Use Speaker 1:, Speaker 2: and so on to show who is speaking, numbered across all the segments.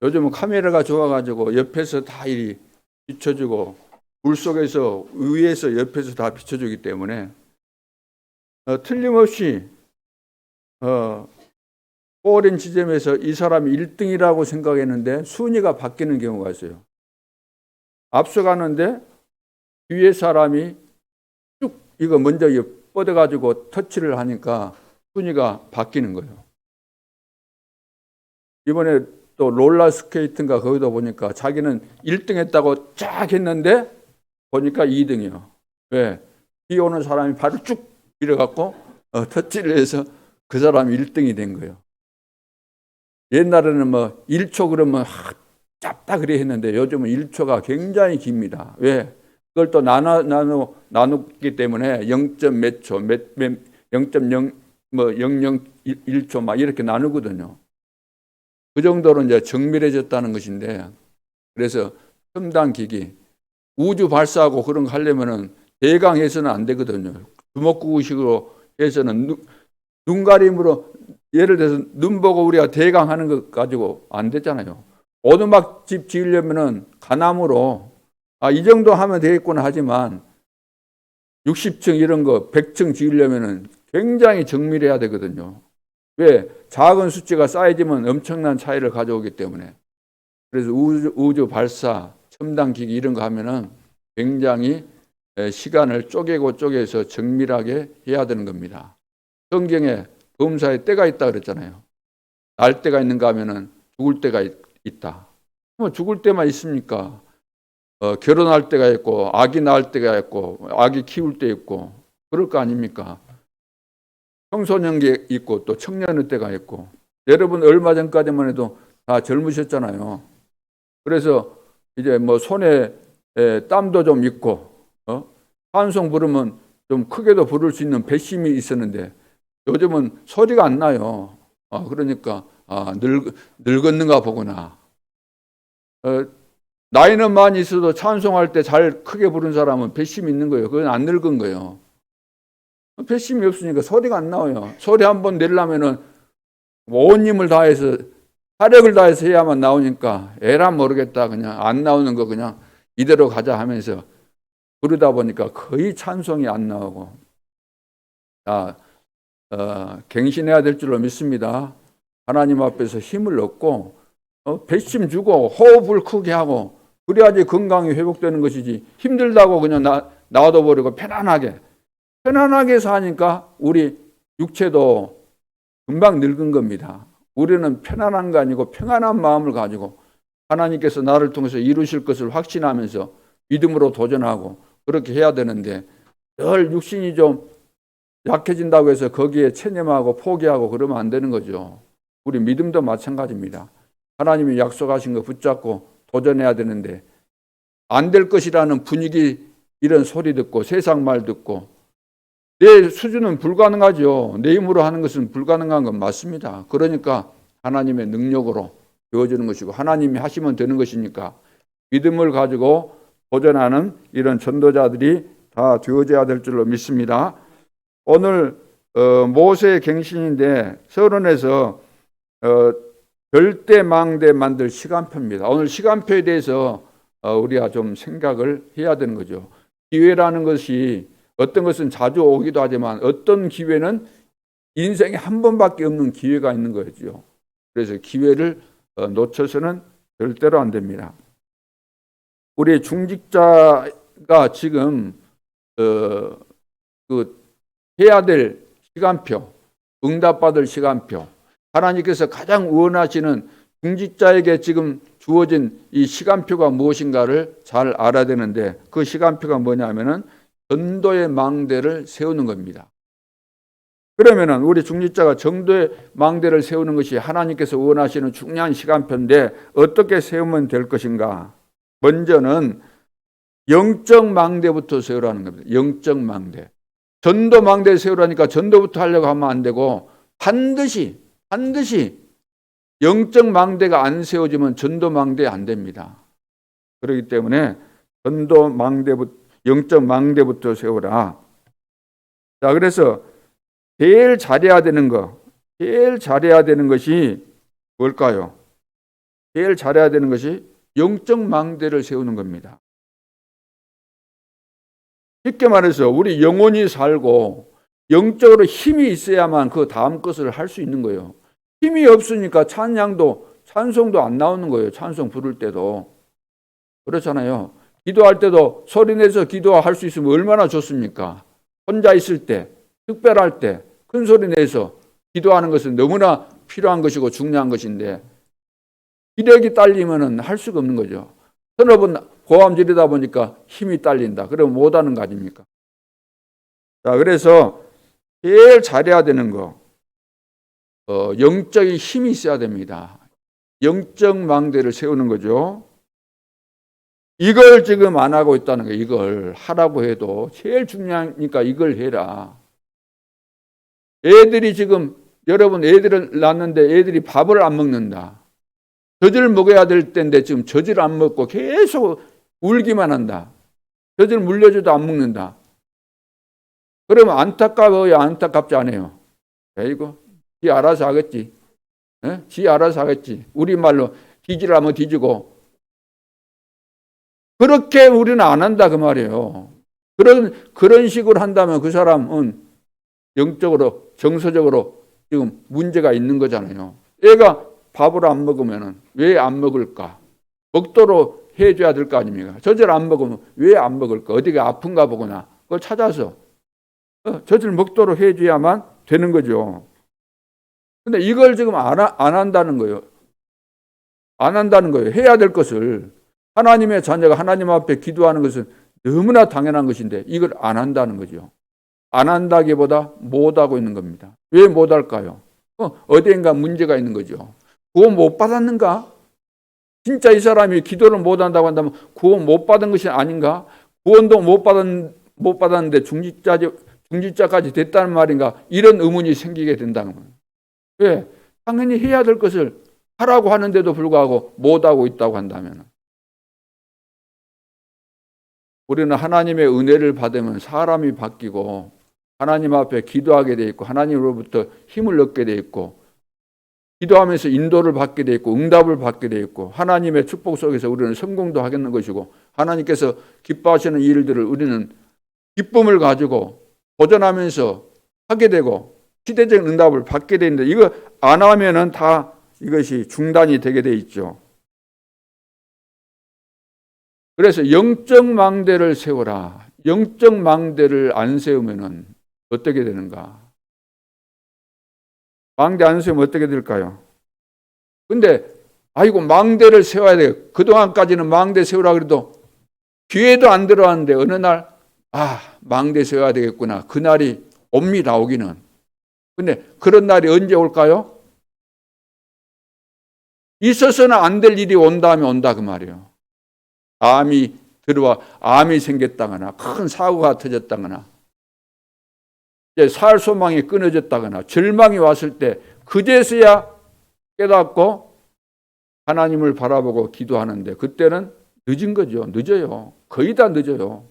Speaker 1: 요즘은 카메라가 좋아가지고 옆에서 다 이리 비춰주고 물속에서 위에서 옆에서 다 비춰주기 때문에 틀림없이 오랜 지점에서 이 사람이 1등이라고 생각했는데 순위가 바뀌는 경우가 있어요. 앞서가는데 뒤에 사람이 쭉 이거 먼저 뻗어가지고 터치를 하니까 순위가 바뀌는 거예요. 이번에 또 롤러스케이트인가 거기다 보니까 자기는 1등 했다고 쫙 했는데 보니까 2등이요. 왜? 뒤에 오는 사람이 발을 쭉 밀어갖고 터치를 해서 그 사람이 1등이 된 거예요. 옛날에는 뭐 1초 그러면 짧다 그래 했는데 요즘은 1초가 굉장히 깁니다. 왜? 그걸 또 나누기 때문에 0. 몇 초, 0.0 뭐 001초 막 이렇게 나누거든요. 그 정도로 이제 정밀해졌다는 것인데, 그래서 첨단 기기, 우주 발사하고 그런 거 하려면은 대강해서는 안 되거든요. 주먹구구식으로 해서는 눈 가림으로 예를 들어서 눈 보고 우리가 대강하는 것 가지고 안 되잖아요. 오두막집 지으려면은 가나무로 이 정도 하면 되겠구나 하지만 60층 이런 거 100층 지으려면은 굉장히 정밀해야 되거든요. 왜? 작은 숫자가 쌓여지면 엄청난 차이를 가져오기 때문에. 그래서 우주 발사, 첨단 기기 이런 거 하면은 굉장히 시간을 쪼개서 정밀하게 해야 되는 겁니다. 성경에 범사에 때가 있다 그랬잖아요. 날 때가 있는가 하면은 죽을 때가 있다. 뭐 죽을 때만 있습니까? 결혼할 때가 있고, 아기 낳을 때가 있고, 아기 키울 때 있고, 그럴 거 아닙니까? 청소년기 있고, 또 청년의 때가 있고, 여러분 얼마 전까지만 해도 다 젊으셨잖아요. 그래서 이제 뭐 손에 땀도 좀 있고, 찬송 부르면 좀 크게도 부를 수 있는 배심이 있었는데, 요즘은 소리가 안 나요. 그러니까, 늙었는가 보구나. 나이는 많이 있어도 찬송할 때 잘 크게 부른 사람은 배심이 있는 거예요. 그건 안 늙은 거예요. 배심이 없으니까 소리가 안 나와요. 소리 한번 내려면은 온 힘을 다해서, 화력을 다해서 해야만 나오니까 에라 모르겠다. 그냥 안 나오는 거 그냥 이대로 가자 하면서 부르다 보니까 거의 찬송이 안 나오고. 갱신해야 될 줄로 믿습니다. 하나님 앞에서 힘을 얻고 배심 주고 호흡을 크게 하고 그래야지 건강이 회복되는 것이지, 힘들다고 그냥 놔둬버리고 편안하게 사니까 우리 육체도 금방 늙은 겁니다. 우리는 편안한 거 아니고 평안한 마음을 가지고 하나님께서 나를 통해서 이루실 것을 확신하면서 믿음으로 도전하고 그렇게 해야 되는데, 늘 육신이 좀 약해진다고 해서 거기에 체념하고 포기하고 그러면 안 되는 거죠. 우리 믿음도 마찬가지입니다. 하나님이 약속하신 거 붙잡고 도전해야 되는데, 안 될 것이라는 분위기 이런 소리 듣고 세상 말 듣고 내 수준은 불가능하죠. 내 힘으로 하는 것은 불가능한 건 맞습니다. 그러니까 하나님의 능력으로 되어지는 것이고 하나님이 하시면 되는 것이니까 믿음을 가지고 도전하는 이런 전도자들이 다 되어져야 될 줄로 믿습니다. 오늘 모세의 갱신인데 서론에서 별대망대 만들 시간표입니다. 오늘 시간표에 대해서 우리가 좀 생각을 해야 되는 거죠. 기회라는 것이 어떤 것은 자주 오기도 하지만 어떤 기회는 인생에 한 번밖에 없는 기회가 있는 거죠. 그래서 기회를 놓쳐서는 절대로 안 됩니다. 우리 중직자가 지금 해야 될 시간표, 응답받을 시간표, 하나님께서 가장 원하시는 중직자에게 지금 주어진 이 시간표가 무엇인가를 잘 알아야 되는데, 그 시간표가 뭐냐면은 전도의 망대를 세우는 겁니다. 그러면은 우리 중직자가 전도의 망대를 세우는 것이 하나님께서 원하시는 중요한 시간표인데 어떻게 세우면 될 것인가? 먼저는 영적 망대부터 세우라는 겁니다. 영적 망대. 전도 망대 세우라니까 전도부터 하려고 하면 안 되고 반드시 영적 망대가 안 세워지면 전도 망대 안 됩니다. 그렇기 때문에 전도 망대부터, 영적 망대부터 세우라. 자, 그래서 제일 잘해야 되는 것이 뭘까요? 제일 잘해야 되는 것이 영적 망대를 세우는 겁니다. 쉽게 말해서 우리 영혼이 살고 영적으로 힘이 있어야만 그 다음 것을 할 수 있는 거예요. 힘이 없으니까 찬송도 안 나오는 거예요. 찬송 부를 때도. 그렇잖아요. 기도할 때도 소리 내서 기도할 수 있으면 얼마나 좋습니까? 혼자 있을 때, 특별할 때 큰 소리 내서 기도하는 것은 너무나 필요한 것이고 중요한 것인데 기력이 딸리면 할 수가 없는 거죠. 서너 번 고함 지르다 보니까 힘이 딸린다. 그러면 못하는 거 아닙니까? 자, 그래서 제일 잘해야 되는 거, 영적인 힘이 있어야 됩니다. 영적 망대를 세우는 거죠. 이걸 지금 안 하고 있다는 거예요. 이걸 하라고 해도 제일 중요하니까 이걸 해라. 애들이 지금 여러분 애들을 낳는데 애들이 밥을 안 먹는다. 젖을 먹어야 될 때인데 지금 젖을 안 먹고 계속 울기만 한다. 젖을 물려줘도 안 먹는다. 그러면 안타까워요? 안타깝지 않아요? 에이고, 지 알아서 하겠지. 지 알아서 하겠지. 우리말로 뒤지라면 뒤지고. 그렇게 우리는 안 한다 그 말이에요. 그런 식으로 한다면 그 사람은 영적으로 정서적으로 지금 문제가 있는 거잖아요. 애가 밥을 안 먹으면 왜 안 먹을까? 먹도록 해줘야 될 거 아닙니까? 젖을 안 먹으면 왜 안 먹을까? 어디가 아픈가 보거나 그걸 찾아서 젖을 먹도록 해줘야만 되는 거죠. 근데 이걸 지금 안 한다는 거예요. 안 한다는 거예요. 해야 될 것을. 하나님의 자녀가 하나님 앞에 기도하는 것은 너무나 당연한 것인데 이걸 안 한다는 거죠. 안 한다기보다 못하고 있는 겁니다. 왜 못할까요? 어디인가 문제가 있는 거죠. 구원 못 받았는가? 진짜 이 사람이 기도를 못 한다고 한다면 구원 못 받은 것이 아닌가? 구원도 못 받았는데 중직자까지 됐다는 말인가? 이런 의문이 생기게 된다는 거예요. 왜? 당연히 해야 될 것을 하라고 하는데도 불구하고 못하고 있다고 한다면 우리는 하나님의 은혜를 받으면 사람이 바뀌고 하나님 앞에 기도하게 돼 있고 하나님으로부터 힘을 얻게 돼 있고 기도하면서 인도를 받게 돼 있고 응답을 받게 돼 있고 하나님의 축복 속에서 우리는 성공도 하겠는 것이고 하나님께서 기뻐하시는 일들을 우리는 기쁨을 가지고 도전하면서 하게 되고 시대적 응답을 받게 되는데 이거 안 하면은 다 이것이 중단이 되게 돼 있죠. 그래서 영적 망대를 세워라. 영적 망대를 안 세우면은 어떻게 되는가? 망대 안 세우면 어떻게 될까요? 근데 아이고 망대를 세워야 돼. 그동안까지는 망대 세우라 그래도 귀에도 안 들어왔는데 어느 날 망대 세워야 되겠구나. 그날이 옵니다. 오기는. 근데 그런 날이 언제 올까요? 있어서는 안 될 일이 온다 하면 온다 그 말이에요. 암이 들어와 암이 생겼다거나 큰 사고가 터졌다거나 살 소망이 끊어졌다거나 절망이 왔을 때 그제서야 깨닫고 하나님을 바라보고 기도하는데 그때는 늦은 거죠. 늦어요. 거의 다 늦어요.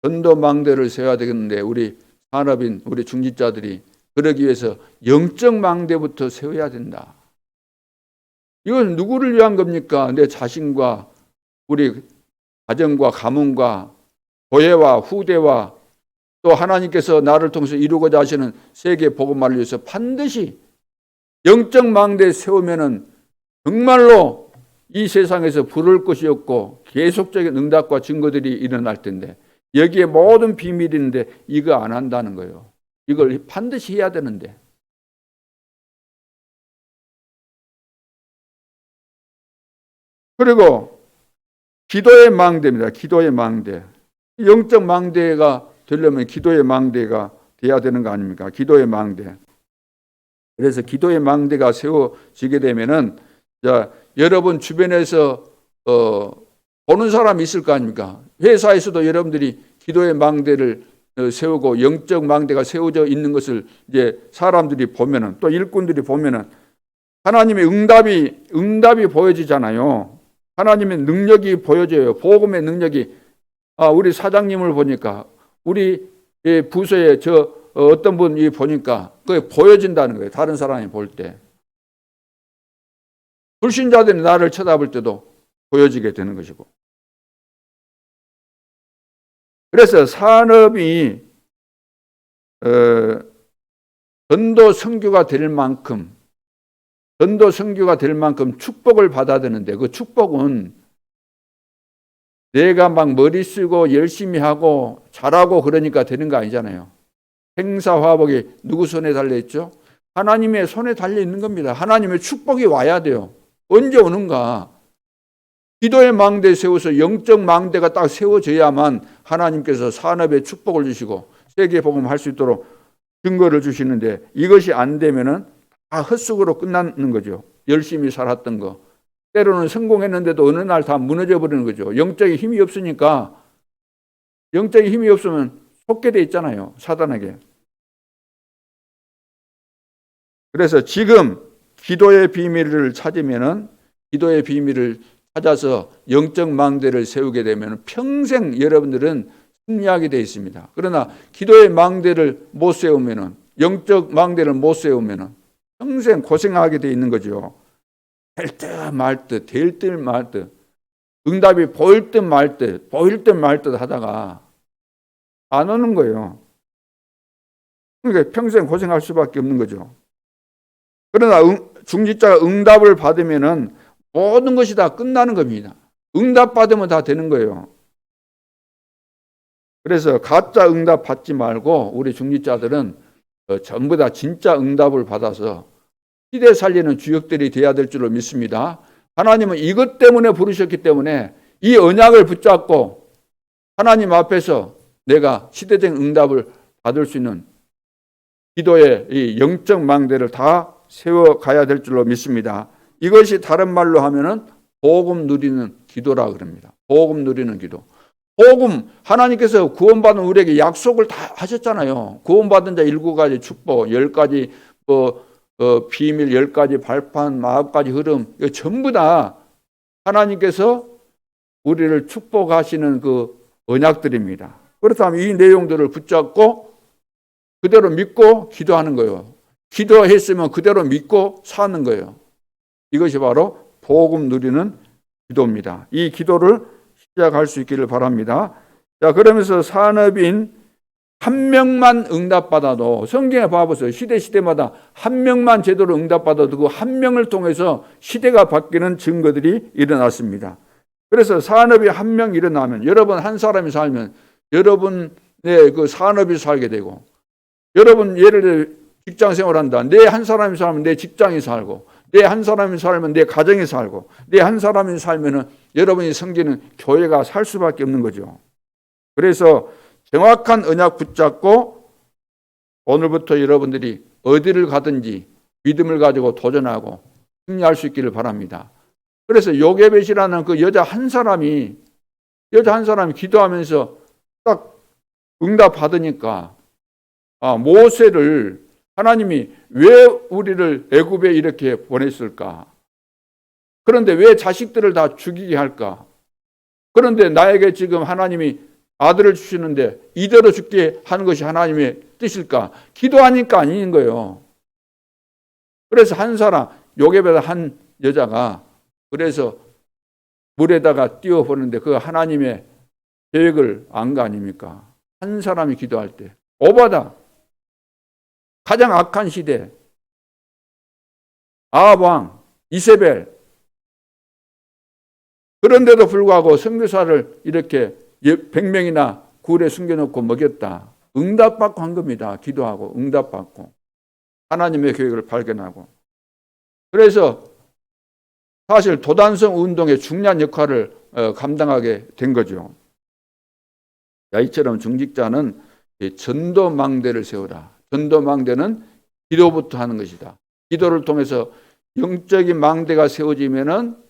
Speaker 1: 전도망대를 세워야 되겠는데 우리 산업인 우리 중직자들이 그러기 위해서 영적 망대부터 세워야 된다. 이건 누구를 위한 겁니까? 내 자신과 우리 가정과 가문과 교회와 후대와 또 하나님께서 나를 통해서 이루고자 하시는 세계 복음화를 위해서 반드시 영적 망대에 세우면은 정말로 이 세상에서 부를 것이 없고 계속적인 응답과 증거들이 일어날 텐데 여기에 모든 비밀이 있는데 이거 안 한다는 거예요. 이걸 반드시 해야 되는데. 그리고 기도의 망대입니다. 기도의 망대. 영적 망대가 되려면 기도의 망대가 돼야 되는 거 아닙니까? 기도의 망대. 그래서 기도의 망대가 세워지게 되면은 여러분 주변에서 보는 사람이 있을 거 아닙니까? 회사에서도 여러분들이 기도의 망대를 세우고 영적 망대가 세워져 있는 것을 이제 사람들이 보면은 또 일꾼들이 보면은 하나님의 응답이 보여지잖아요. 하나님의 능력이 보여져요. 복음의 능력이. 우리 사장님을 보니까 우리 부서에 어떤 분이 보니까 그게 보여진다는 거예요. 다른 사람이 볼 때. 불신자들이 나를 쳐다볼 때도 보여지게 되는 것이고. 그래서 산업이 전도 선교가 될 만큼 축복을 받아야 되는데, 그 축복은 내가 막 머리 쓰고 열심히 하고 잘하고 그러니까 되는 거 아니잖아요. 행사화복이 누구 손에 달려있죠? 하나님의 손에 달려있는 겁니다. 하나님의 축복이 와야 돼요. 언제 오는가? 기도의 망대 세워서 영적 망대가 딱 세워져야만 하나님께서 산업에 축복을 주시고 세계 복음할 수 있도록 증거를 주시는데, 이것이 안 되면은 다 헛수고로 끝나는 거죠. 열심히 살았던 거. 때로는 성공했는데도 어느 날 다 무너져 버리는 거죠. 영적인 힘이 없으니까, 영적인 힘이 없으면 속게 돼 있잖아요. 사단에게. 그래서 지금 기도의 비밀을 찾으면은, 기도의 비밀을 찾아서 영적 망대를 세우게 되면 평생 여러분들은 승리하게 되어 있습니다. 그러나 기도의 망대를 못 세우면은, 영적 망대를 못 세우면은 평생 고생하게 되어 있는 거죠. 될 듯 말 듯, 될 듯 말 듯, 응답이 보일 듯 말 듯, 보일 듯 말 듯 하다가 안 오는 거예요. 그러니까 평생 고생할 수밖에 없는 거죠. 그러나 중직자가 응답을 받으면은 모든 것이 다 끝나는 겁니다. 응답 받으면 다 되는 거예요. 그래서 가짜 응답 받지 말고 우리 중직자들은 전부 다 진짜 응답을 받아서 시대 살리는 주역들이 되어야 될 줄로 믿습니다. 하나님은 이것 때문에 부르셨기 때문에 이 언약을 붙잡고 하나님 앞에서 내가 시대적 응답을 받을 수 있는 기도의 이 영적 망대를 다 세워가야 될 줄로 믿습니다. 이것이 다른 말로 하면은 복음 누리는 기도라 그럽니다. 복음 누리는 기도. 복음, 하나님께서 구원받은 우리에게 약속을 다 하셨잖아요. 구원받은 자 7가지 축복, 10가지 비밀, 10가지 발판, 9가지 흐름, 이거 전부 다 하나님께서 우리를 축복하시는 그 언약들입니다. 그렇다면 이 내용들을 붙잡고 그대로 믿고 기도하는 거예요. 기도했으면 그대로 믿고 사는 거예요. 이것이 바로 복음 누리는 기도입니다. 이 기도를 시작할 수 있기를 바랍니다. 자, 그러면서 산업인 한 명만 응답받아도, 성경에 봐보세요. 시대마다 한 명만 제대로 응답받아도 그 한 명을 통해서 시대가 바뀌는 증거들이 일어났습니다. 그래서 산업이 한 명 일어나면, 여러분 한 사람이 살면 여러분의 그 산업이 살게 되고, 여러분 예를 들어 직장 생활한다. 내 한 사람이 살면 내 직장이 살고, 내 한 사람이 살면 내 가정이 살고, 내 한 사람이 살면은 여러분이 섬기는 교회가 살 수밖에 없는 거죠. 그래서 정확한 언약 붙잡고 오늘부터 여러분들이 어디를 가든지 믿음을 가지고 도전하고 승리할 수 있기를 바랍니다. 그래서 요게벳이라는 그 여자 한 사람이 기도하면서 딱 응답 받으니까, 모세를 하나님이 왜 우리를 애굽에 이렇게 보냈을까? 그런데 왜 자식들을 다 죽이게 할까? 그런데 나에게 지금 하나님이 아들을 주시는데 이대로 죽게 하는 것이 하나님의 뜻일까? 기도하니까 아닌 거예요. 그래서 한 사람, 요게벳 한 여자가 그래서 물에다가 띄워보는데 그 하나님의 계획을 안 거 아닙니까? 한 사람이 기도할 때. 오바다. 가장 악한 시대. 아합 왕, 이세벨. 그런데도 불구하고 선교사를 이렇게 100명이나 굴에 숨겨놓고 먹였다. 응답받고 한 겁니다. 기도하고 응답받고 하나님의 계획을 발견하고. 그래서 사실 도단성 운동의 중요한 역할을 감당하게 된 거죠. 이처럼 중직자는 전도망대를 세우라. 전도망대는 기도부터 하는 것이다. 기도를 통해서 영적인 망대가 세워지면은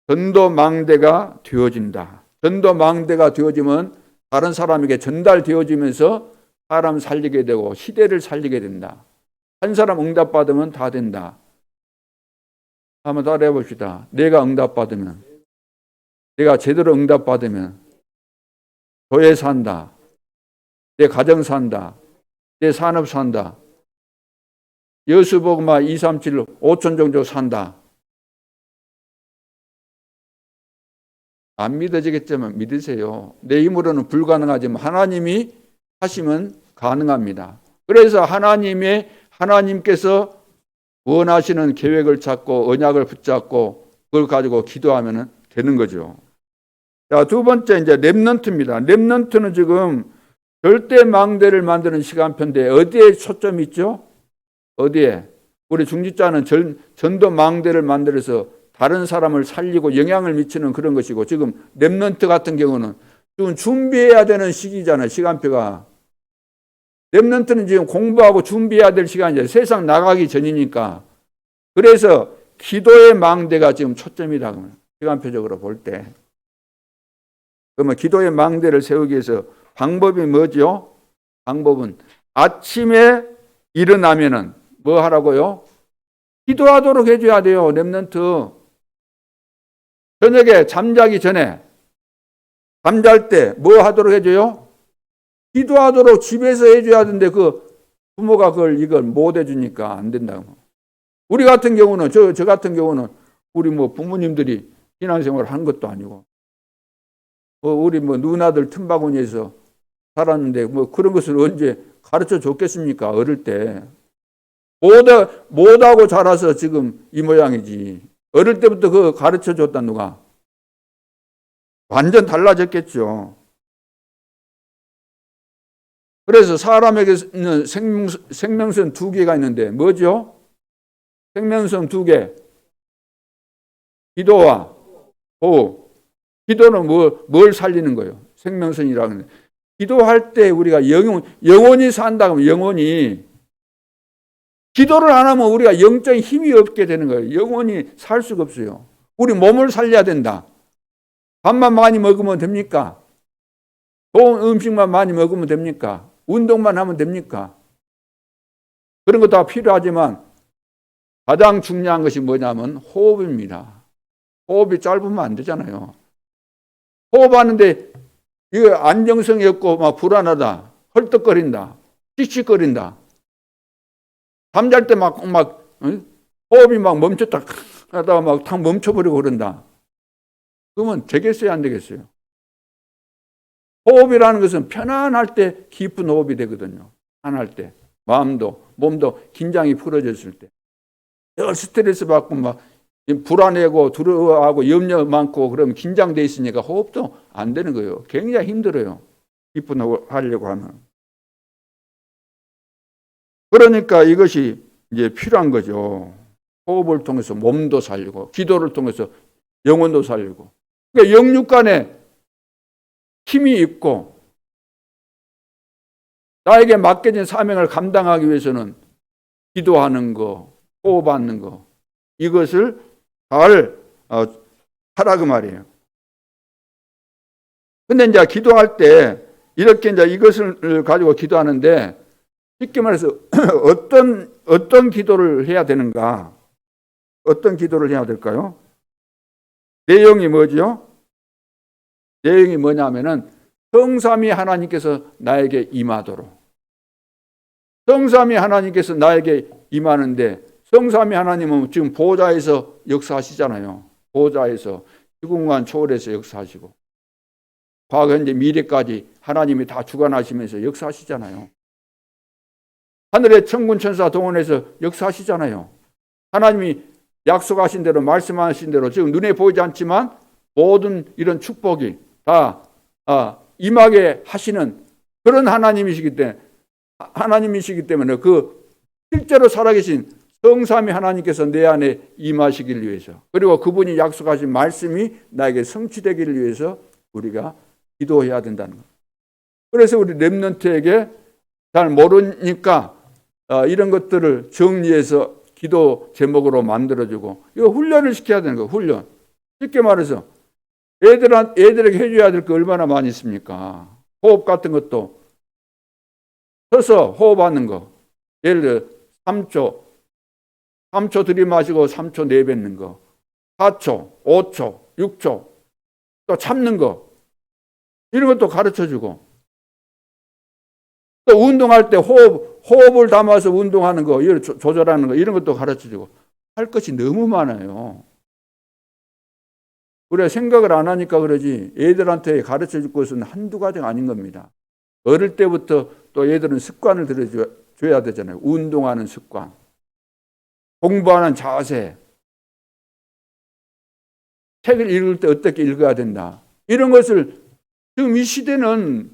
Speaker 1: 전도망대가 되어진다. 전도망대가 되어지면 다른 사람에게 전달되어지면서 사람 살리게 되고 시대를 살리게 된다. 한 사람 응답받으면 다 된다. 한번 따라해 봅시다. 내가 응답받으면, 내가 제대로 응답받으면 교회 산다. 내 가정 산다. 내 산업 산다. 여수복음화 237 5천 종족 산다. 안 믿어지겠지만 믿으세요. 내 힘으로는 불가능하지만 하나님이 하시면 가능합니다. 그래서 하나님께서 원하시는 계획을 찾고 언약을 붙잡고 그걸 가지고 기도하면 되는 거죠. 자, 두 번째 이제 렘넌트입니다. 렘넌트는 지금 절대 망대를 만드는 시간표인데 어디에 초점이 있죠? 어디에? 우리 중직자는 전도 망대를 만들어서 다른 사람을 살리고 영향을 미치는 그런 것이고, 지금 렘넌트 같은 경우는 지금 준비해야 되는 시기잖아요. 시간표가. 렘넌트는 지금 공부하고 준비해야 될 시간이죠. 세상 나가기 전이니까. 그래서 기도의 망대가 지금 초점이다. 시간표적으로 볼 때. 그러면 기도의 망대를 세우기 위해서 방법이 뭐죠? 방법은 아침에 일어나면은 뭐 하라고요? 기도하도록 해줘야 돼요. 렘넌트. 저녁에 잠자기 전에, 잠잘 때 뭐 하도록 해줘요? 기도하도록 집에서 해줘야 되는데 그 부모가 이걸 못 해주니까 안 된다고. 우리 같은 경우는, 저 같은 경우는 우리 부모님들이 신앙생활을 한 것도 아니고, 우리 누나들 틈바구니에서 살았는데 그런 것을 언제 가르쳐 줬겠습니까? 어릴 때. 못하고 자라서 지금 이 모양이지. 어릴 때부터 그거 가르쳐 줬다 누가? 완전 달라졌겠죠. 그래서 사람에게는 생명선 두 개가 있는데 뭐죠? 생명선 두 개. 기도와 호흡. 기도는 뭘 살리는 거예요? 생명선이라고 하는데. 기도할 때 우리가 영원히 산다 그러면 영원히, 기도를 안 하면 우리가 영적인 힘이 없게 되는 거예요. 영원히 살 수가 없어요. 우리 몸을 살려야 된다. 밥만 많이 먹으면 됩니까? 좋은 음식만 많이 먹으면 됩니까? 운동만 하면 됩니까? 그런 거 다 필요하지만 가장 중요한 것이 뭐냐면 호흡입니다. 호흡이 짧으면 안 되잖아요. 호흡하는데 이거 안정성이 없고 막 불안하다, 헐떡거린다, 씩씩거린다. 잠잘 때 호흡이 막 멈췄다 하다가 막 탁 멈춰버리고 그런다. 그러면 되겠어요, 안 되겠어요? 호흡이라는 것은 편안할 때 깊은 호흡이 되거든요. 편안할 때. 마음도, 몸도 긴장이 풀어졌을 때. 늘 스트레스 받고 불안해고 두려워하고 염려 많고 그러면 긴장돼 있으니까 호흡도 안 되는 거예요. 굉장히 힘들어요. 깊은 호흡 하려고 하면. 그러니까 이것이 이제 필요한 거죠. 호흡을 통해서 몸도 살리고, 기도를 통해서 영혼도 살리고. 그러니까 영육간에 힘이 있고, 나에게 맡겨진 사명을 감당하기 위해서는 기도하는 거, 호흡하는 거, 이것을 잘 하라 그 말이에요. 근데 이제 기도할 때 이렇게 이제 이것을 가지고 기도하는데, 쉽게 말해서 어떤 기도를 해야 되는가? 어떤 기도를 해야 될까요? 내용이 뭐죠? 내용이 뭐냐면은 성삼위 하나님께서 나에게 임하도록. 성삼위 하나님께서 나에게 임하는데, 성삼위 하나님은 지금 보좌에서 역사하시잖아요. 보좌에서 시공간 초월해서 역사하시고, 과거 현재 미래까지 하나님이 다 주관하시면서 역사하시잖아요. 하늘의 천군 천사 동원해서 역사하시잖아요. 하나님이 약속하신 대로, 말씀하신 대로 지금 눈에 보이지 않지만 모든 이런 축복이 다 임하게 하시는 그런 하나님이시기 때문에 그 실제로 살아계신 성삼위 하나님께서 내 안에 임하시길 위해서, 그리고 그분이 약속하신 말씀이 나에게 성취되기를 위해서 우리가 기도해야 된다는 것. 그래서 우리 렘넌트에게 잘 모르니까 이런 것들을 정리해서 기도 제목으로 만들어주고, 이거 훈련을 시켜야 되는 거예요. 훈련. 쉽게 말해서 애들에게 해줘야 될 게 얼마나 많이 있습니까? 호흡 같은 것도 서서 호흡하는 거. 예를 들어 3초 들이마시고 3초 내뱉는 거, 4초, 5초, 6초, 또 참는 거, 이런 것도 가르쳐주고, 또 운동할 때 호흡을 담아서 운동하는 거, 조절하는 거, 이런 것도 가르쳐주고. 할 것이 너무 많아요. 우리가 생각을 안 하니까 그러지 애들한테 가르쳐 줄 것은 한두 가지가 아닌 겁니다. 어릴 때부터 또 애들은 습관을 들여줘야 되잖아요. 운동하는 습관, 공부하는 자세, 책을 읽을 때 어떻게 읽어야 된다. 이런 것을 지금 이 시대는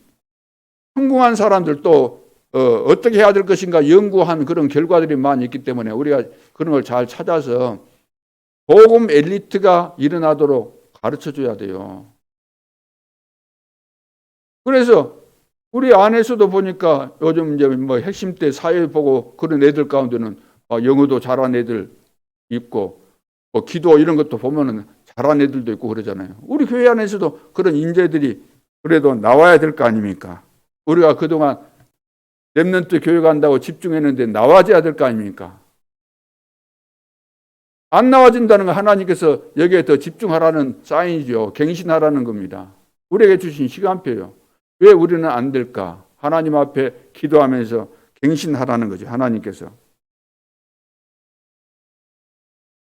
Speaker 1: 성공한 사람들도 어떻게 해야 될 것인가 연구한 그런 결과들이 많이 있기 때문에 우리가 그런 걸 잘 찾아서 복음 엘리트가 일어나도록 가르쳐 줘야 돼요. 그래서 우리 안에서도 보니까 요즘 이제 뭐 핵심대 사회 보고 그런 애들 가운데는 영어도 잘한 애들 있고 뭐 기도 이런 것도 보면은 잘한 애들도 있고 그러잖아요. 우리 교회 안에서도 그런 인재들이 그래도 나와야 될 거 아닙니까? 우리가 그동안 렘넌트 교회 간다고 집중했는데 나와줘야 될 거 아닙니까? 안 나와진다는 건 하나님께서 여기에 더 집중하라는 사인이죠. 갱신하라는 겁니다. 우리에게 주신 시간표요. 왜 우리는 안 될까? 하나님 앞에 기도하면서 갱신하라는 거죠. 하나님께서.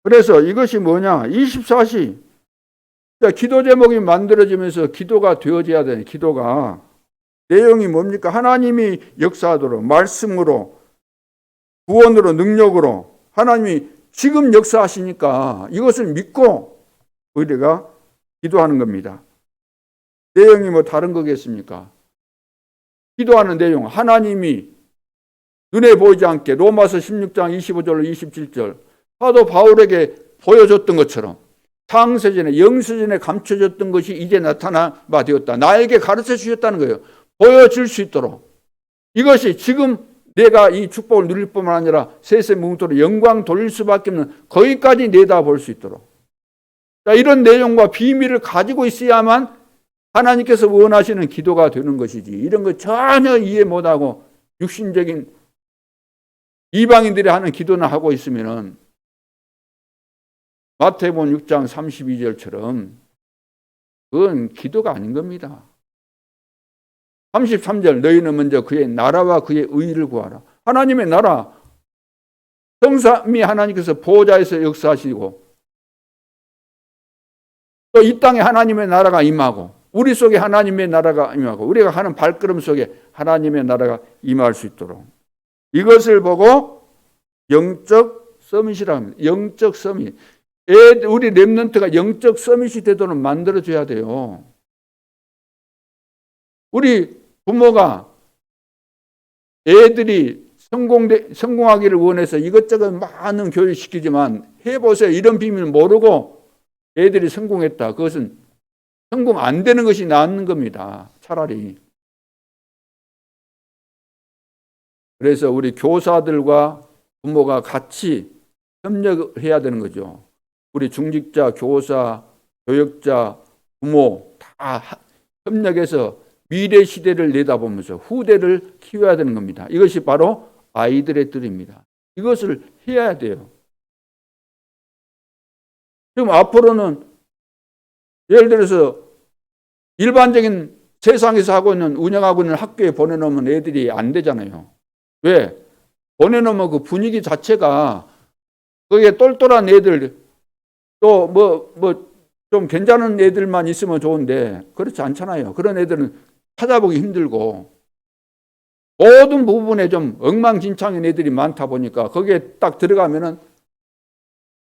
Speaker 1: 그래서 이것이 뭐냐? 24시. 기도 제목이 만들어지면서 기도가 되어져야 되는 기도가 내용이 뭡니까? 하나님이 역사하도록 말씀으로 구원으로 능력으로 하나님이 지금 역사하시니까 이것을 믿고 우리가 기도하는 겁니다. 내용이 뭐 다른 거겠습니까? 기도하는 내용 하나님이 눈에 보이지 않게 로마서 16장 25절로 27절 사도 바울에게 보여줬던 것처럼 창세전에 영세전에 감춰졌던 것이 이제 나타나 바 되었다. 나에게 가르쳐 주셨다는 거예요. 보여줄 수 있도록. 이것이 지금 내가 이 축복을 누릴 뿐만 아니라 세세 무궁토록 영광 돌릴 수밖에 없는 거기까지 내다볼 수 있도록. 자, 이런 내용과 비밀을 가지고 있어야만 하나님께서 원하시는 기도가 되는 것이지. 이런 거 전혀 이해 못하고 육신적인 이방인들이 하는 기도나 하고 있으면은 마태복음 6장 32절처럼 그건 기도가 아닌 겁니다. 33절 너희는 먼저 그의 나라와 그의 의의를 구하라. 하나님의 나라 성삼위 하나님께서 보좌에서 역사하시고 또 이 땅에 하나님의 나라가 임하고 우리 속에 하나님의 나라가 임하고 우리가 하는 발걸음 속에 하나님의 나라가 임할 수 있도록 이것을 보고 영적 서밋이라 합니다. 영적 서밋. 우리 렘넌트가 영적 서밋이 되도록 만들어줘야 돼요. 우리 부모가 애들이 성공하기를 원해서 이것저것 많은 교육을 시키지만 해보세요. 이런 비밀 모르고 애들이 성공했다. 그것은 성공 안 되는 것이 낫는 겁니다. 차라리. 그래서 우리 교사들과 부모가 같이 협력해야 되는 거죠. 우리 중직자, 교사, 교역자, 부모 다 협력해서 미래 시대를 내다보면서 후대를 키워야 되는 겁니다. 이것이 바로 아이들의 뜻입니다. 이것을 해야 돼요. 지금 앞으로는 예를 들어서 일반적인 세상에서 하고 있는 운영하고 있는 학교에 보내놓으면 애들이 안 되잖아요. 왜? 보내놓으면 그 분위기 자체가 거기에 똘똘한 애들 또 좀 괜찮은 애들만 있으면 좋은데 그렇지 않잖아요. 그런 애들은 찾아보기 힘들고 모든 부분에 좀 엉망진창인 애들이 많다 보니까 거기에 딱 들어가면은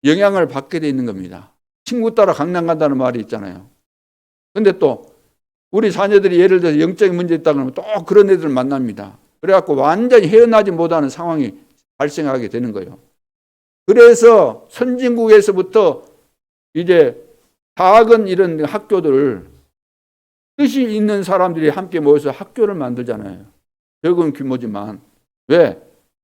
Speaker 1: 영향을 받게 돼 있는 겁니다. 친구 따라 강남 간다는 말이 있잖아요. 근데 또 우리 자녀들이 예를 들어서 영적인 문제 있다 그러면 또 그런 애들을 만납니다. 그래갖고 완전히 헤어나지 못하는 상황이 발생하게 되는 거예요. 그래서 선진국에서부터 이제 작은 이런 학교들 뜻이 있는 사람들이 함께 모여서 학교를 만들잖아요. 적은 규모지만. 왜?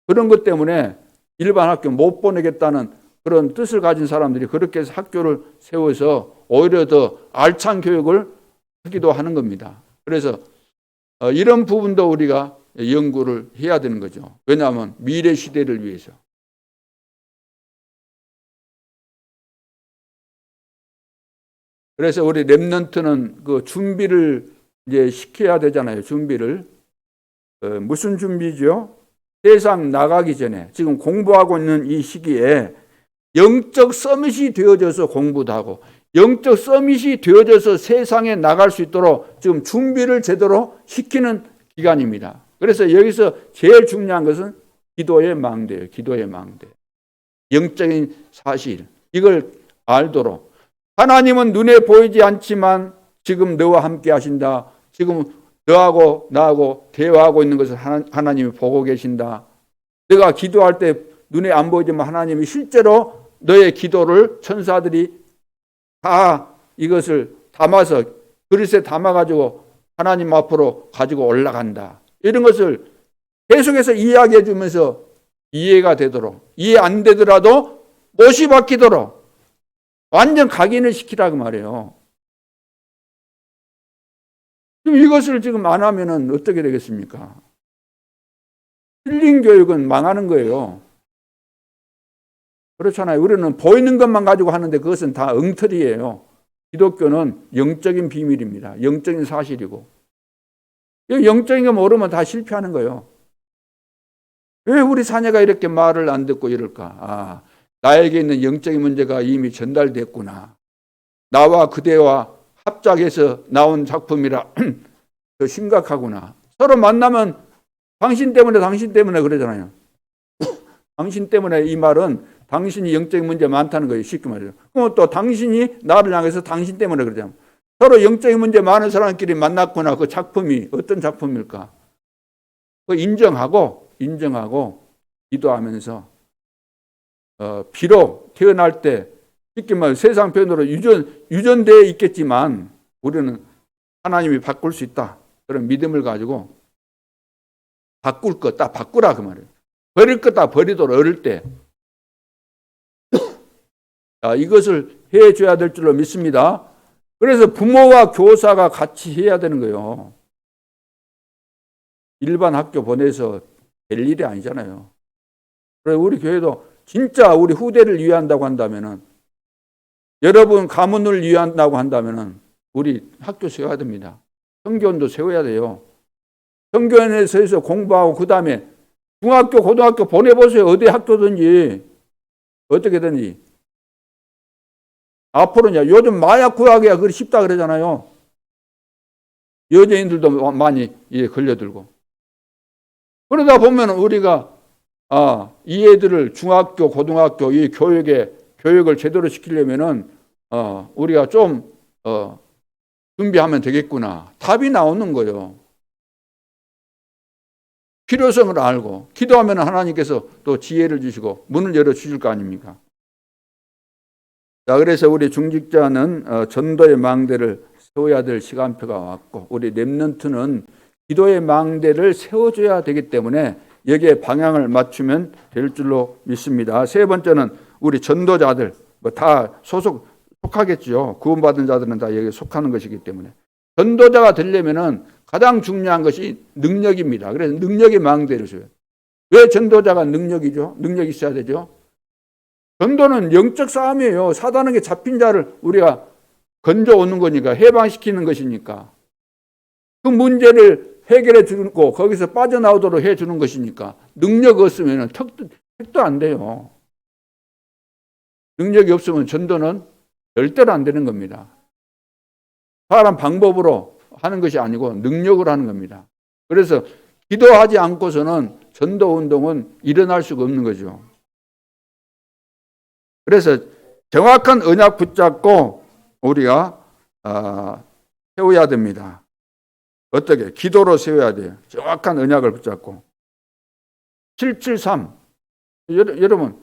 Speaker 1: 그런 것 때문에 일반 학교 못 보내겠다는 그런 뜻을 가진 사람들이 그렇게 해서 학교를 세워서 오히려 더 알찬 교육을 하기도 하는 겁니다. 그래서 이런 부분도 우리가 연구를 해야 되는 거죠. 왜냐하면 미래 시대를 위해서. 그래서 우리 렘넌트는 그 준비를 이제 시켜야 되잖아요. 준비를. 무슨 준비죠? 세상 나가기 전에 지금 공부하고 있는 이 시기에 영적 서밋이 되어져서 공부도 하고 영적 서밋이 되어져서 세상에 나갈 수 있도록 지금 준비를 제대로 시키는 기간입니다. 그래서 여기서 제일 중요한 것은 기도의 망대예요. 기도의 망대. 영적인 사실, 이걸 알도록 하나님은 눈에 보이지 않지만 지금 너와 함께 하신다. 지금 너하고 나하고 대화하고 있는 것을 하나님이 보고 계신다. 내가 기도할 때 눈에 안 보이지만 하나님이 실제로 너의 기도를 천사들이 다 이것을 담아서 그릇에 담아가지고 하나님 앞으로 가지고 올라간다. 이런 것을 계속해서 이야기해 주면서 이해가 되도록, 이해 안 되더라도 못이 박히도록 완전 각인을 시키라고 말해요. 그럼 이것을 지금 안 하면은 어떻게 되겠습니까? 힐링 교육은 망하는 거예요. 그렇잖아요. 우리는 보이는 것만 가지고 하는데 그것은 다 엉터리예요. 기독교는 영적인 비밀입니다. 영적인 사실이고. 영적인 거 모르면 다 실패하는 거예요. 왜 우리 자녀가 이렇게 말을 안 듣고 이럴까? 나에게 있는 영적인 문제가 이미 전달됐구나. 나와 그대와 합작해서 나온 작품이라 더 심각하구나. 서로 만나면 당신 때문에 그러잖아요. 당신 때문에 이 말은 당신이 영적인 문제 많다는 거예요. 쉽게 말해서. 그럼 또 당신이 나를 향해서 당신 때문에 그러잖아요. 서로 영적인 문제 많은 사람끼리 만났구나. 그 작품이 어떤 작품일까? 그 인정하고 기도하면서 비록 태어날 때 쉽게 말해 세상 편으로 유전되어 있겠지만 우리는 하나님이 바꿀 수 있다. 그런 믿음을 가지고 바꿀 것 다 바꾸라 그 말이에요. 버릴 것 다 버리도록 어릴 때 이것을 해줘야 될 줄로 믿습니다. 그래서 부모와 교사가 같이 해야 되는 거예요. 일반 학교 보내서 될 일이 아니잖아요. 그래서 우리 교회도 진짜 우리 후대를 위한다고 한다면은 여러분 가문을 위한다고 한다면은 우리 학교 세워야 됩니다. 성교원도 세워야 돼요. 성교원에서 공부하고 그 다음에 중학교, 고등학교 보내보세요. 어디 학교든지 어떻게든지. 앞으로는 요즘 마약 구하기가 그리 쉽다 그러잖아요. 여자인들도 많이 걸려들고. 그러다 보면 우리가 이 애들을 중학교, 고등학교 이 교육을 제대로 시키려면은 우리가 좀 준비하면 되겠구나. 답이 나오는 거예요. 필요성을 알고 기도하면 하나님께서 또 지혜를 주시고 문을 열어 주실 거 아닙니까? 자, 그래서 우리 중직자는 전도의 망대를 세워야 될 시간표가 왔고 우리 렘넌트는 기도의 망대를 세워줘야 되기 때문에 여기에 방향을 맞추면 될 줄로 믿습니다. 세 번째는 우리 전도자들 다 속하겠죠. 구원받은 자들은 다 여기에 속하는 것이기 때문에 전도자가 되려면은 가장 중요한 것이 능력입니다. 그래서 능력의 망대를 세워요. 왜 전도자가 능력이죠? 능력이 있어야 되죠. 전도는 영적 싸움이에요. 사단에게 잡힌 자를 우리가 건져오는 거니까 해방시키는 것이니까 그 문제를 해결해 주고 거기서 빠져나오도록 해주는 것이니까 능력 없으면 택도 안 돼요. 능력이 없으면 전도는 절대로 안 되는 겁니다. 사람 방법으로 하는 것이 아니고 능력으로 하는 겁니다. 그래서 기도하지 않고서는 전도운동은 일어날 수가 없는 거죠. 그래서 정확한 언약 붙잡고 우리가 세워야 됩니다. 어떻게? 기도로 세워야 돼요. 정확한 언약을 붙잡고. 773. 여러분,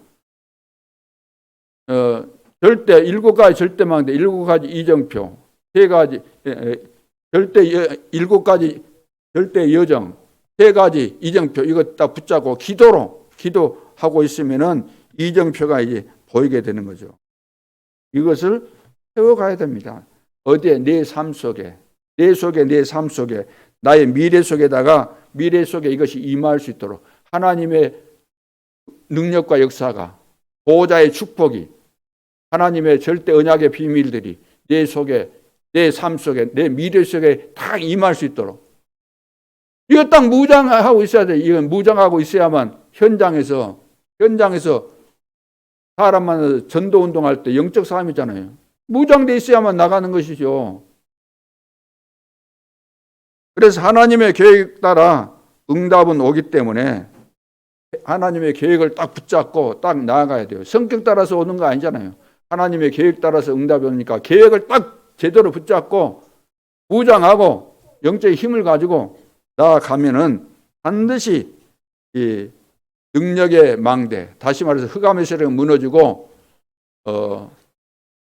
Speaker 1: 절대 7가지 절대망대, 7가지 이정표, 3가지 절대 7가지 절대 여정, 3가지 이정표 이거 다 붙잡고 기도하고 있으면은 이정표가 이제 보이게 되는 거죠. 이것을 세워가야 됩니다. 어디에? 내 삶 속에, 내 삶 속에, 나의 미래 속에다가 미래 속에 이것이 임할 수 있도록 하나님의 능력과 역사가, 보호자의 축복이, 하나님의 절대 언약의 비밀들이 내 속에, 내 삶 속에, 내 미래 속에 다 임할 수 있도록. 이거 딱 무장하고 있어야 돼. 이건 무장하고 있어야만 현장에서 사람 만나서 전도 운동할 때 영적 싸움이잖아요. 무장돼 있어야만 나가는 것이죠. 그래서 하나님의 계획 따라 응답은 오기 때문에 하나님의 계획을 딱 붙잡고 딱 나아가야 돼요. 성격 따라서 오는 거 아니잖아요. 하나님의 계획 따라서 응답이 오니까 계획을 딱 제대로 붙잡고 무장하고 영적인 힘을 가지고 나아가면은 반드시 이 능력의 망대, 다시 말해서 흑암의 세력은 무너지고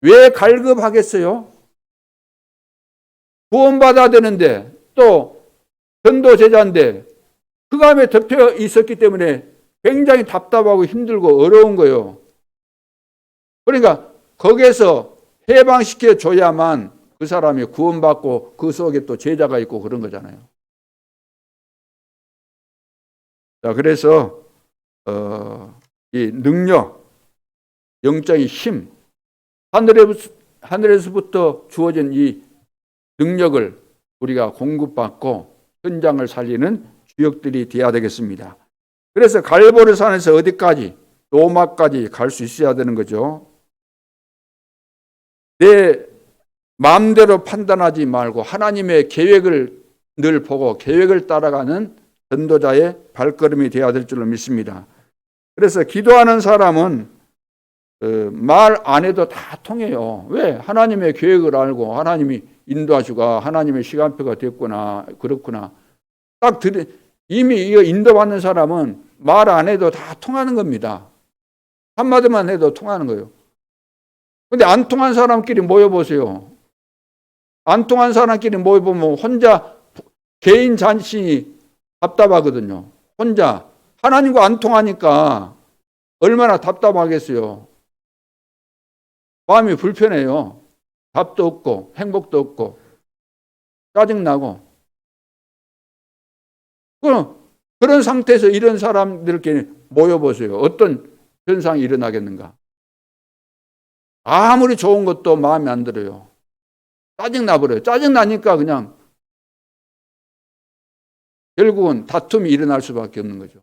Speaker 1: 왜 갈급하겠어요? 구원받아야 되는데 또 전도 제자인데 흑암에 덮여 있었기 때문에 굉장히 답답하고 힘들고 어려운 거예요. 그러니까 거기에서 해방시켜 줘야만 그 사람이 구원받고 그 속에 또 제자가 있고 그런 거잖아요. 자, 그래서 이 능력, 영적인 힘, 하늘에서부터 주어진 이 능력을 우리가 공급받고 현장을 살리는 주역들이 되어야 되겠습니다. 그래서 갈보리 산에서 어디까지? 로마까지 갈 수 있어야 되는 거죠. 내 마음대로 판단하지 말고 하나님의 계획을 늘 보고 계획을 따라가는 전도자의 발걸음이 되어야 될 줄로 믿습니다. 그래서 기도하는 사람은 말 안 해도 다 통해요. 왜? 하나님의 계획을 알고 하나님이 인도하시고 하나님의 시간표가 됐구나, 그렇구나. 딱 이미 이거 인도받는 사람은 말 안 해도 다 통하는 겁니다. 한마디만 해도 통하는 거예요. 근데 안 통한 사람끼리 모여보세요. 안 통한 사람끼리 모여보면 혼자 개인 잔신이 답답하거든요. 혼자 하나님과 안 통하니까 얼마나 답답하겠어요. 마음이 불편해요. 답도 없고 행복도 없고 짜증나고. 그런 상태에서 이런 사람들끼리 모여보세요. 어떤 현상이 일어나겠는가? 아무리 좋은 것도 마음에 안 들어요. 짜증나버려요. 짜증나니까 그냥 결국은 다툼이 일어날 수밖에 없는 거죠.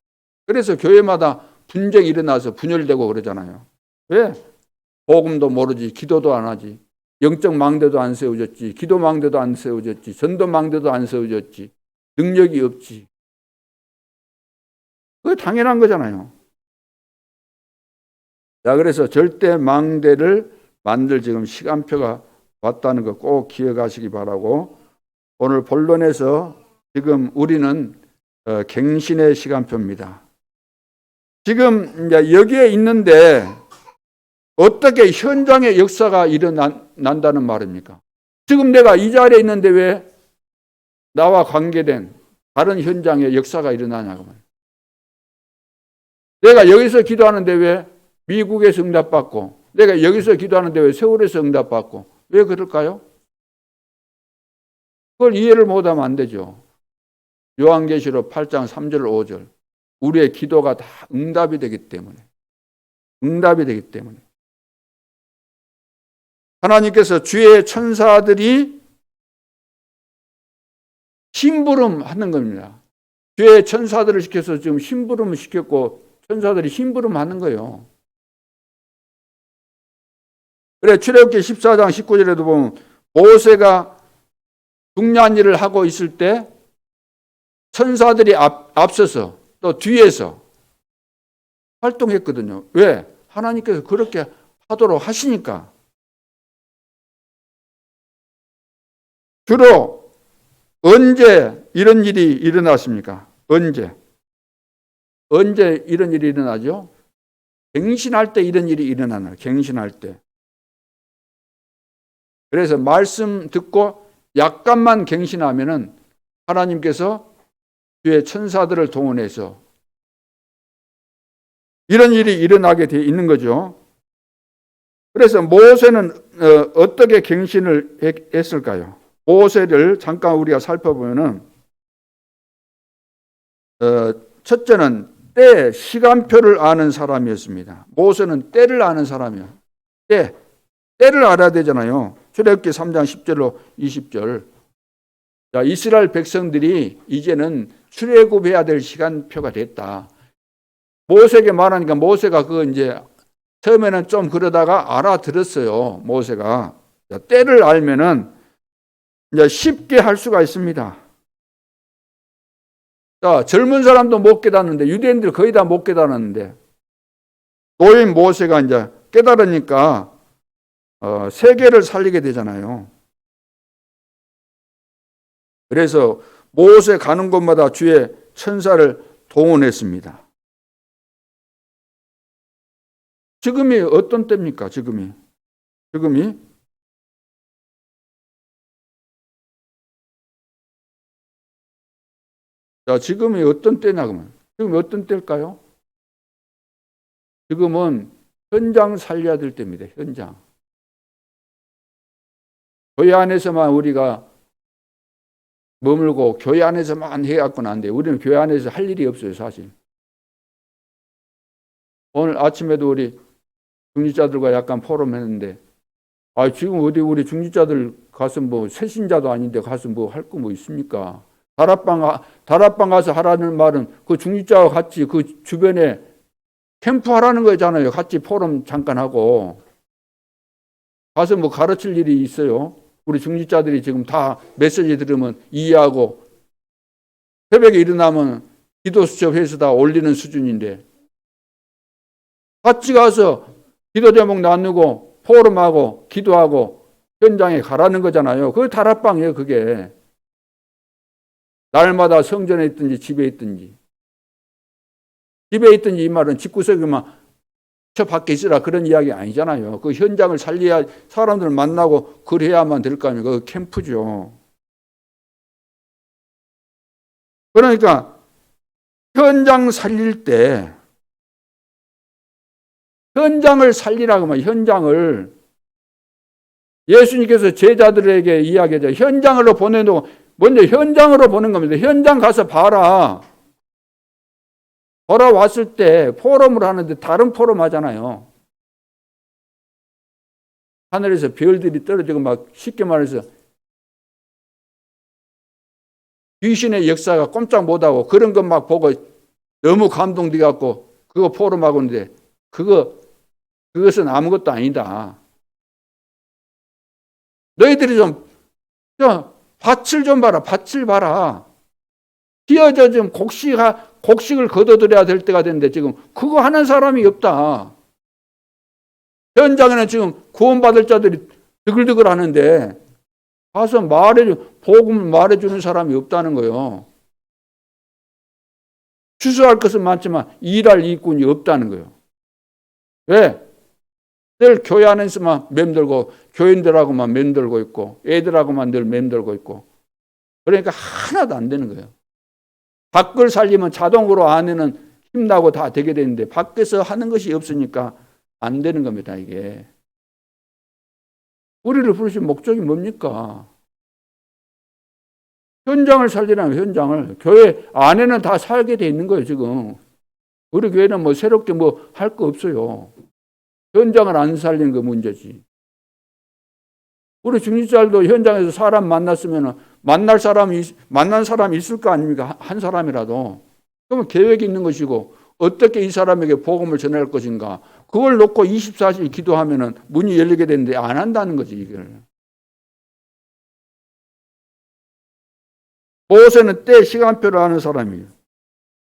Speaker 1: 그래서 교회마다 분쟁이 일어나서 분열되고 그러잖아요. 왜? 복음도 모르지, 기도도 안 하지, 영적 망대도 안 세워졌지, 기도 망대도 안 세워졌지, 전도 망대도 안 세워졌지, 능력이 없지. 그게 당연한 거잖아요. 자, 그래서 절대 망대를 만들 지금 시간표가 왔다는 거 꼭 기억하시기 바라고, 오늘 본론에서 지금 우리는 갱신의 시간표입니다. 지금 이제 여기에 있는데 어떻게 현장의 역사가 일어난다는 말입니까? 지금 내가 이 자리에 있는데 왜 나와 관계된 다른 현장의 역사가 일어나냐고 말이에요. 내가 여기서 기도하는데 왜 미국에서 응답받고, 내가 여기서 기도하는데 왜 서울에서 응답받고, 왜 그럴까요? 그걸 이해를 못하면 안 되죠. 요한계시록 8장 3절 5절 우리의 기도가 다 응답이 되기 때문에, 응답이 되기 때문에 하나님께서 주의 천사들이 심부름하는 겁니다. 주의 천사들을 시켜서 지금 심부름을 시켰고 천사들이 심부름하는 거예요. 그래 출애굽기 14장 19절에도 보면 모세가 중요한 일을 하고 있을 때 천사들이 앞서서 또 뒤에서 활동했거든요. 왜? 하나님께서 그렇게 하도록 하시니까. 주로 언제 이런 일이 일어났습니까? 언제 이런 일이 일어나죠? 갱신할 때 이런 일이 일어나요. 갱신할 때. 그래서 말씀 듣고 약간만 갱신하면은 하나님께서 주의 천사들을 동원해서 이런 일이 일어나게 되어 있는 거죠. 그래서 모세는 어떻게 갱신을 했을까요? 모세를 잠깐 우리가 살펴보면은 첫째는 때, 시간표를 아는 사람이었습니다. 모세는 때를 아는 사람이에요. 때를 알아야 되잖아요. 출애굽기 3장 10절로 20절. 자, 이스라엘 백성들이 이제는 출애굽해야 될 시간표가 됐다. 모세에게 말하니까 모세가 그거 이제 처음에는 좀 그러다가 알아들었어요. 모세가. 때를 알면은 이제 쉽게 할 수가 있습니다. 자, 젊은 사람도 못 깨닫는데, 유대인들 거의 다 못 깨닫는데, 노인 모세가 이제 깨달으니까 세계를 살리게 되잖아요. 그래서 모세 가는 곳마다 주의 천사를 동원했습니다. 지금이 어떤 때입니까? 지금이 자, 지금이 어떤 때냐 그러면 지금 어떤 때일까요? 지금은 현장 살려야 될 때입니다. 현장. 교회 안에서만 우리가 머물고 교회 안에서만 해갖고는 안 돼요. 우리는 교회 안에서 할 일이 없어요, 사실. 오늘 아침에도 우리 중직자들과 약간 포럼했는데, 지금 어디 우리 중직자들 가서 뭐 새신자도 아닌데 가서 뭐 할 거 뭐 있습니까? 다락방 가서 하라는 말은 그 중직자와 같이 그 주변에 캠프 하라는 거잖아요. 같이 포럼 잠깐 하고 가서 뭐 가르칠 일이 있어요. 우리 중직자들이 지금 다 메시지 들으면 이해하고 새벽에 일어나면 기도 수첩해서 다 올리는 수준인데 같이 가서 기도 제목 나누고 포럼하고 기도하고 현장에 가라는 거잖아요. 그게 다락방이에요. 그게 날마다 성전에 있든지 집에 있든지 이 말은 집구석에만 저 밖에 있으라 그런 이야기 아니잖아요. 그 현장을 살려야 사람들 만나고 그래야만 될 거 아니에요. 그 캠프죠. 그러니까 현장 살릴 때 현장을 살리라고 하면 현장을 예수님께서 제자들에게 이야기하죠. 현장으로 보내놓고 먼저 현장으로 보는 겁니다. 현장 가서 봐라. 돌아왔을 때 포럼을 하는데 다른 포럼 하잖아요. 하늘에서 별들이 떨어지고 막 쉽게 말해서 귀신의 역사가 꼼짝 못하고 그런 것 막 보고 너무 감동돼 갖고 그거 포럼하고 있는데 그것은 아무것도 아니다. 너희들이 좀 밭을 좀 봐라. 밭을 봐라. 기어져 좀 곡식을 걷어들여야 될 때가 됐는데 지금 그거 하는 사람이 없다. 현장에는 지금 구원받을 자들이 드글드글 하는데 가서 복음을 말해주는 사람이 없다는 거예요. 추수할 것은 많지만 일할 일꾼이 없다는 거예요. 왜? 늘 교회 안에서만 맴돌고 교인들하고만 맴돌고 있고 애들하고만 늘 맴돌고 있고 그러니까 하나도 안 되는 거예요. 밖을 살리면 자동으로 안에는 힘나고 다 되게 되는데 밖에서 하는 것이 없으니까 안 되는 겁니다. 이게 우리를 부르신 목적이 뭡니까? 현장을 살리라면 현장을 교회 안에는 다 살게 돼 있는 거예요. 지금 우리 교회는 뭐 새롭게 뭐 할 거 없어요. 현장을 안 살리는 거 문제지. 우리 중직자들도 현장에서 사람 만났으면 만난 사람이 있을 거 아닙니까? 한 사람이라도. 그러면 계획이 있는 것이고 어떻게 이 사람에게 복음을 전할 것인가. 그걸 놓고 24시간 기도하면 문이 열리게 되는데 안 한다는 거지. 이걸. 모세는 때 시간표를 아는 사람이에요.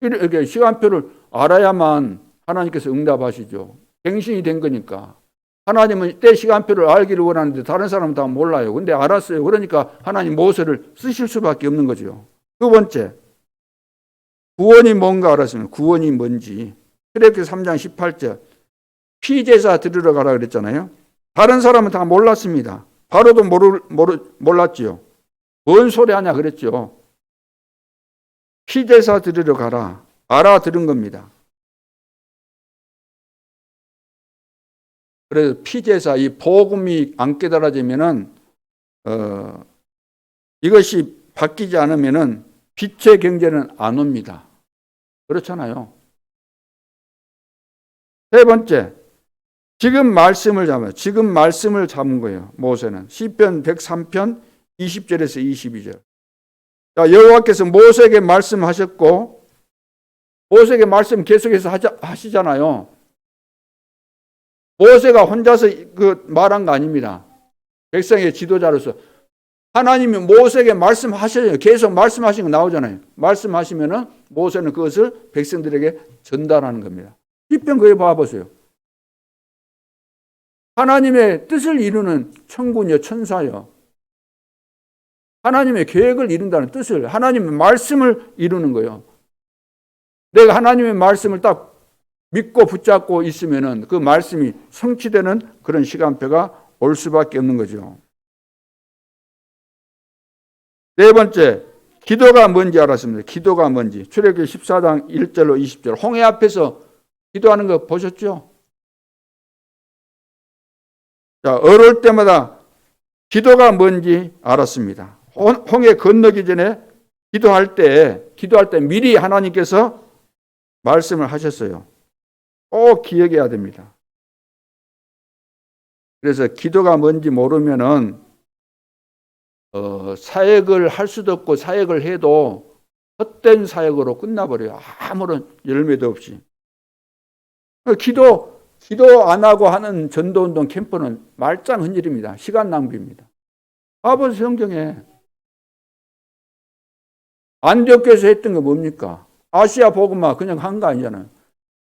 Speaker 1: 이렇게 시간표를 알아야만 하나님께서 응답하시죠. 갱신이 된 거니까. 하나님은 때 시간표를 알기를 원하는데 다른 사람은 다 몰라요. 근데 알았어요. 그러니까 하나님 모세를 쓰실 수밖에 없는 거죠. 두 번째, 구원이 뭔가 알았으면 구원이 뭔지. 출애굽기 3장 18절 피제사 드리러 가라 그랬잖아요. 다른 사람은 다 몰랐습니다. 바로도 몰랐지요. 뭔 소리 하냐 그랬죠. 피제사 드리러 가라. 알아들은 겁니다. 그래서 피제사, 이 복음이 안 깨달아지면은, 이것이 바뀌지 않으면은 빛의 경제는 안 옵니다. 그렇잖아요. 세 번째, 지금 말씀을 잡은 거예요. 모세는. 시편 103편 20절에서 22절. 자, 여호와께서 모세에게 말씀하셨고, 모세에게 말씀 계속해서 하시잖아요. 모세가 혼자서 그 말한 거 아닙니다. 백성의 지도자로서 하나님이 모세에게 말씀하셔요. 계속 말씀하신 거 나오잖아요. 말씀하시면은 모세는 그것을 백성들에게 전달하는 겁니다. 시편 그에 봐보세요. 하나님의 뜻을 이루는 천군이요, 천사요. 하나님의 계획을 이룬다는 뜻을, 하나님의 말씀을 이루는 거예요. 내가 하나님의 말씀을 딱 믿고 붙잡고 있으면은 그 말씀이 성취되는 그런 시간표가 올 수밖에 없는 거죠. 네 번째, 기도가 뭔지 알았습니다. 기도가 뭔지. 출애굽기 14장 1절로 20절. 홍해 앞에서 기도하는 거 보셨죠? 자, 어려울 때마다 기도가 뭔지 알았습니다. 홍해 건너기 전에 기도할 때 미리 하나님께서 말씀을 하셨어요. 꼭 기억해야 됩니다. 그래서 기도가 뭔지 모르면은 사역을 할 수도 없고 사역을 해도 헛된 사역으로 끝나버려요. 아무런 열매도 없이. 기도 안 하고 하는 전도운동 캠프는 말짱 흔일입니다. 시간 낭비입니다. 봐보세요, 성경에. 안디옥에서 했던 게 뭡니까? 아시아 복음화 그냥 한 거 아니잖아요.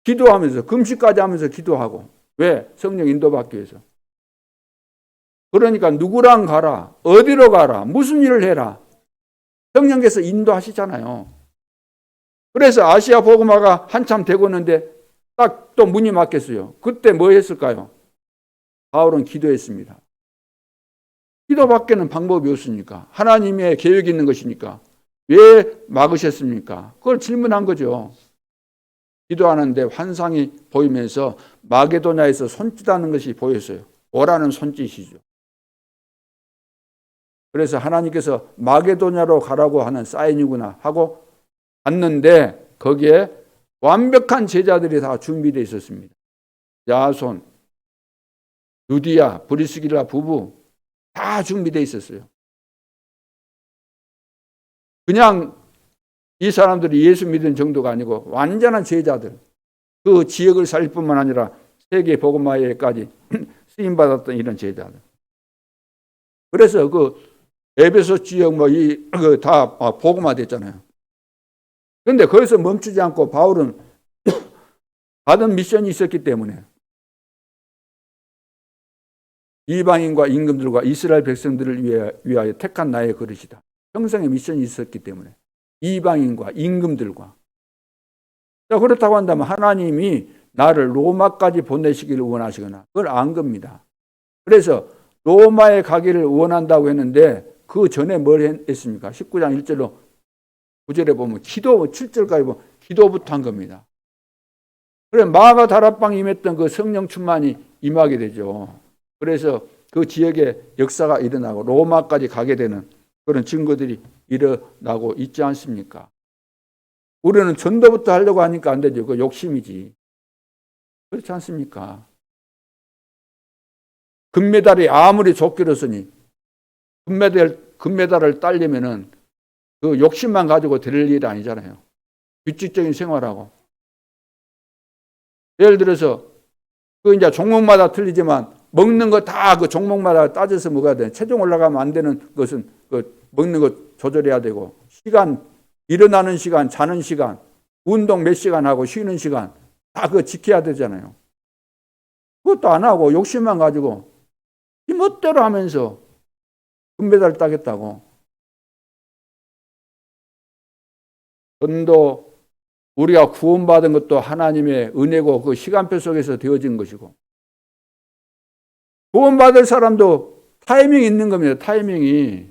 Speaker 1: 기도하면서, 금식까지 하면서 기도하고. 왜? 성령 인도받기 위해서. 그러니까 누구랑 가라, 어디로 가라, 무슨 일을 해라. 성령께서 인도하시잖아요. 그래서 아시아 복음화가 한참 되고 있는데 딱 또 문이 막혔어요. 그때 뭐 했을까요? 바울은 기도했습니다. 기도밖에는 방법이 없으니까. 하나님의 계획이 있는 것이니까. 왜 막으셨습니까? 그걸 질문한 거죠. 기도하는데 환상이 보이면서 마게도냐에서 손짓하는 것이 보였어요. 오라는 손짓이죠. 그래서 하나님께서 마게도냐로 가라고 하는 사인이구나 하고 갔는데 거기에 완벽한 제자들이 다 준비되어 있었습니다. 야손, 루디아, 브리스길라 부부 다 준비되어 있었어요. 그냥 이 사람들이 예수 믿은 정도가 아니고 완전한 제자들. 그 지역을 살릴 뿐만 아니라 세계 복음화에까지 쓰임받았던 이런 제자들. 그래서 그 에베소 지역 다 복음화 됐잖아요. 그런데 거기서 멈추지 않고 바울은 받은 미션이 있었기 때문에 이방인과 임금들과 이스라엘 백성들을 위하여 택한 나의 그릇이다. 평생의 미션이 있었기 때문에 이방인과 임금들과. 자, 그렇다고 한다면 하나님이 나를 로마까지 보내시기를 원하시거나 그걸 안 겁니다. 그래서 로마에 가기를 원한다고 했는데 그 전에 뭘 했습니까? 19장 1절로 9절에 보면 7절까지 보면 기도부터 한 겁니다. 그래 마가 다락방에 임했던 그 성령 충만이 임하게 되죠. 그래서 그 지역에 역사가 일어나고 로마까지 가게 되는 그런 증거들이 일어나고 있지 않습니까? 우리는 전도부터 하려고 하니까 안 되죠. 그 욕심이지. 그렇지 않습니까? 금메달이 아무리 좋기로서니 금메달을 따려면은 그 욕심만 가지고 될 일이 아니잖아요. 규칙적인 생활하고. 예를 들어서 그 이제 종목마다 틀리지만 먹는 거 다 그 종목마다 따져서 먹어야 돼. 체중 올라가면 안 되는 것은 그 먹는 거 조절해야 되고 시간, 일어나는 시간, 자는 시간, 운동 몇 시간 하고 쉬는 시간 다 그거 지켜야 되잖아요. 그것도 안 하고 욕심만 가지고 힘멋대로 하면서 금메달 따겠다고. 전도 우리가 구원받은 것도 하나님의 은혜고 그 시간표 속에서 되어진 것이고 구원받을 사람도 타이밍이 있는 겁니다. 타이밍이.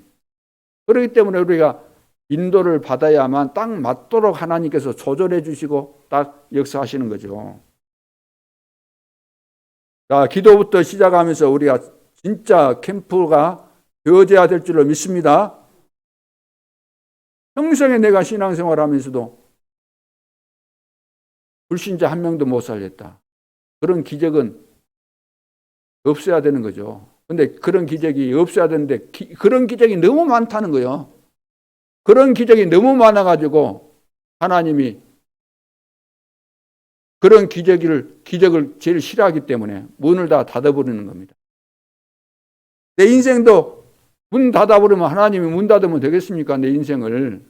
Speaker 1: 그렇기 때문에 우리가 인도를 받아야만 딱 맞도록 하나님께서 조절해 주시고 딱 역사하시는 거죠. 자, 기도부터 시작하면서 우리가 진짜 캠프가 되어져야 될 줄로 믿습니다. 평생에 내가 신앙생활하면서도 불신자 한 명도 못 살렸다. 그런 기적은 없어야 되는 거죠. 근데 그런 기적이 없어야 되는데 그런 기적이 너무 많다는 거예요. 그런 기적이 너무 많아가지고 하나님이 그런 기적을 제일 싫어하기 때문에 문을 다 닫아버리는 겁니다. 내 인생도 문 닫아버리면 하나님이 문 닫으면 되겠습니까? 내 인생을.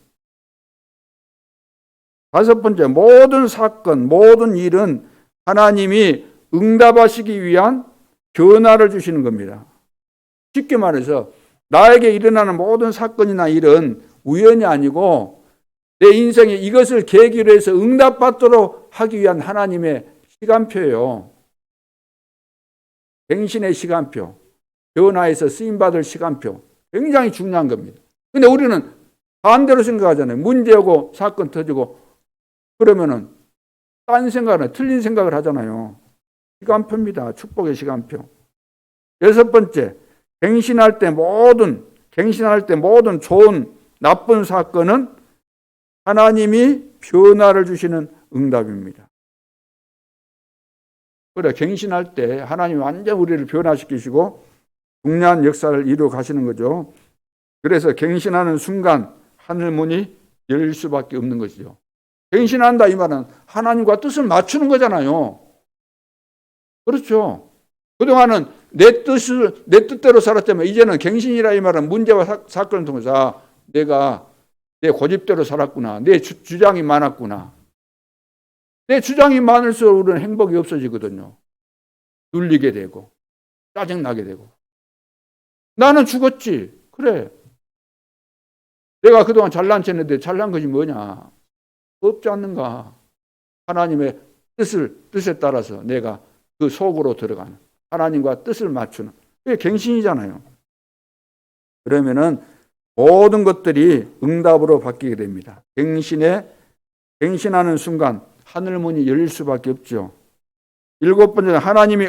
Speaker 1: 다섯 번째, 모든 사건, 모든 일은 하나님이 응답하시기 위한 변화를 주시는 겁니다. 쉽게 말해서 나에게 일어나는 모든 사건이나 일은 우연이 아니고 내 인생에 이것을 계기로 해서 응답받도록 하기 위한 하나님의 시간표예요. 갱신의 시간표, 변화에서 쓰임받을 시간표, 굉장히 중요한 겁니다. 근데 우리는 반대로 생각하잖아요. 문제 오고 사건 터지고 그러면은 딴 생각을, 틀린 생각을 하잖아요. 시간표입니다. 축복의 시간표. 여섯 번째, 갱신할 때 모든 좋은, 나쁜 사건은 하나님이 변화를 주시는 응답입니다. 그래, 갱신할 때 하나님이 완전 우리를 변화시키시고 중요한 역사를 이루어 가시는 거죠. 그래서 갱신하는 순간 하늘문이 열릴 수밖에 없는 것이죠. 갱신한다 이 말은 하나님과 뜻을 맞추는 거잖아요. 그렇죠. 그동안은 내 뜻대로 살았다면 이제는 갱신이라 이 말은 문제와 사건을 통해서 내가 내 고집대로 살았구나. 내 주장이 많았구나. 내 주장이 많을수록 우리는 행복이 없어지거든요. 눌리게 되고 짜증나게 되고. 나는 죽었지. 그래. 내가 그동안 잘난 척했는데 잘난 것이 뭐냐. 없지 않는가. 하나님의 뜻에 따라서 내가 그 속으로 들어가는 하나님과 뜻을 맞추는 그게 갱신이잖아요. 그러면은 모든 것들이 응답으로 바뀌게 됩니다. 갱신하는 순간 하늘문이 열릴 수밖에 없죠. 일곱 번째는 하나님이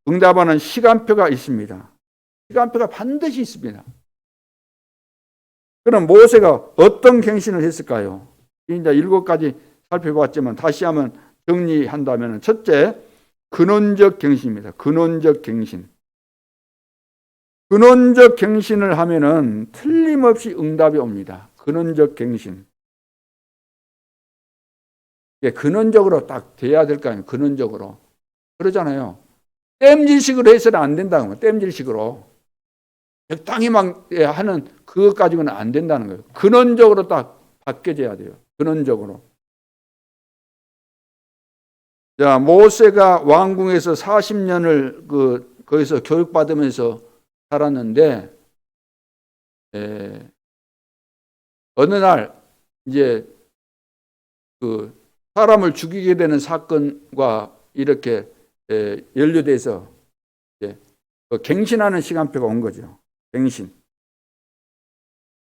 Speaker 1: 응답하는 시간표가 있습니다. 시간표가 반드시 있습니다. 그럼 모세가 어떤 갱신을 했을까요? 이제 7가지 살펴봤지만 다시 한번 정리한다면 첫째, 근원적 갱신입니다. 근원적 갱신. 근원적 갱신을 하면은 틀림없이 응답이 옵니다. 근원적 갱신. 근원적으로 딱 돼야 될 거 아니에요. 근원적으로. 그러잖아요. 땜질식으로 해서는 안 된다는 거예요. 땜질식으로. 적당히만 하는 그것 가지고는 안 된다는 거예요. 근원적으로 딱 바뀌어져야 돼요. 근원적으로. 자, 모세가 왕궁에서 40년을 거기서 교육받으면서 살았는데, 어느 날, 이제, 사람을 죽이게 되는 사건과 이렇게, 연루돼서, 갱신하는 시간표가 온 거죠. 갱신.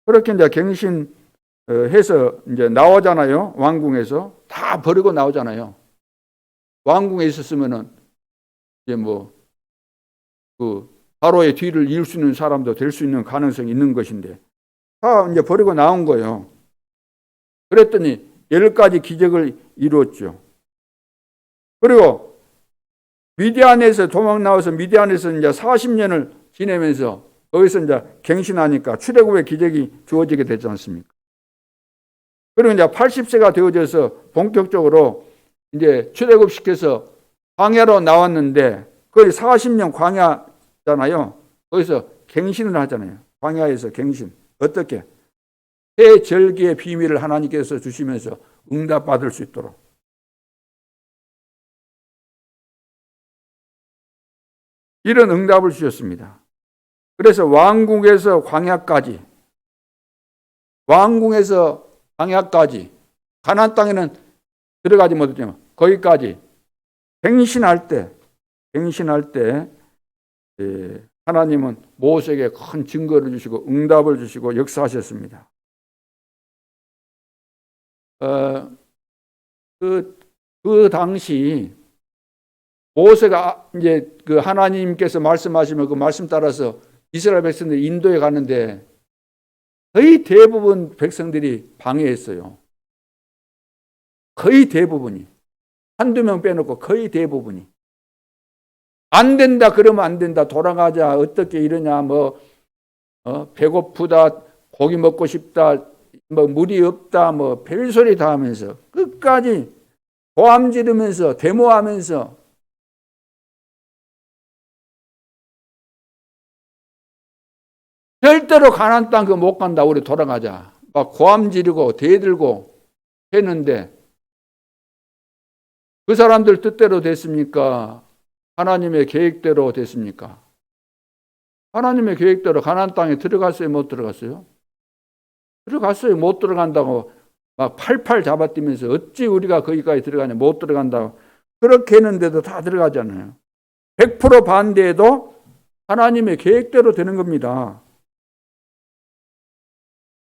Speaker 1: 그렇게 이제 갱신해서 이제 나오잖아요. 왕궁에서. 다 버리고 나오잖아요. 왕궁에 있었으면은, 이제 바로의 뒤를 이을 수 있는 사람도 될 수 있는 가능성이 있는 것인데, 다 이제 버리고 나온 거예요. 그랬더니 10가지 기적을 이루었죠. 그리고 미디안에서 도망 나와서 미디안에서 이제 40년을 지내면서 거기서 이제 갱신하니까 출애굽의 기적이 주어지게 되지 않습니까? 그리고 이제 80세가 되어져서 본격적으로 이제 출애굽시켜서 광야로 나왔는데 거의 40년 광야잖아요. 거기서 갱신을 하잖아요. 광야에서 갱신. 어떻게? 새 절기의 비밀을 하나님께서 주시면서 응답받을 수 있도록. 이런 응답을 주셨습니다. 그래서 왕궁에서 광야까지 가나안 땅에는 들어가지 못했지만 거기까지 갱신할 때 하나님은 모세에게 큰 증거를 주시고 응답을 주시고 역사하셨습니다. 그 당시 모세가 이제 하나님께서 말씀하시면 그 말씀 따라서 이스라엘 백성들이 인도에 가는데 거의 대부분 백성들이 방해했어요. 거의 대부분이. 한두 명 빼놓고 거의 대부분이. 안 된다 그러면 안 된다. 돌아가자. 어떻게 이러냐. 배고프다. 고기 먹고 싶다. 물이 없다. 별소리 다 하면서 끝까지 고함 지르면서 데모하면서 절대로 가나안 땅 그 못 간다. 우리 돌아가자. 막 고함 지르고 대들고 했는데 그 사람들 뜻대로 됐습니까? 하나님의 계획대로 됐습니까? 하나님의 계획대로 가나안 땅에 들어갔어요? 못 들어갔어요? 들어갔어요. 못 들어간다고 막 팔팔 잡아뛰면서 어찌 우리가 거기까지 들어가냐. 못 들어간다고 그렇게 했는데도 다 들어가잖아요. 100% 반대해도 하나님의 계획대로 되는 겁니다.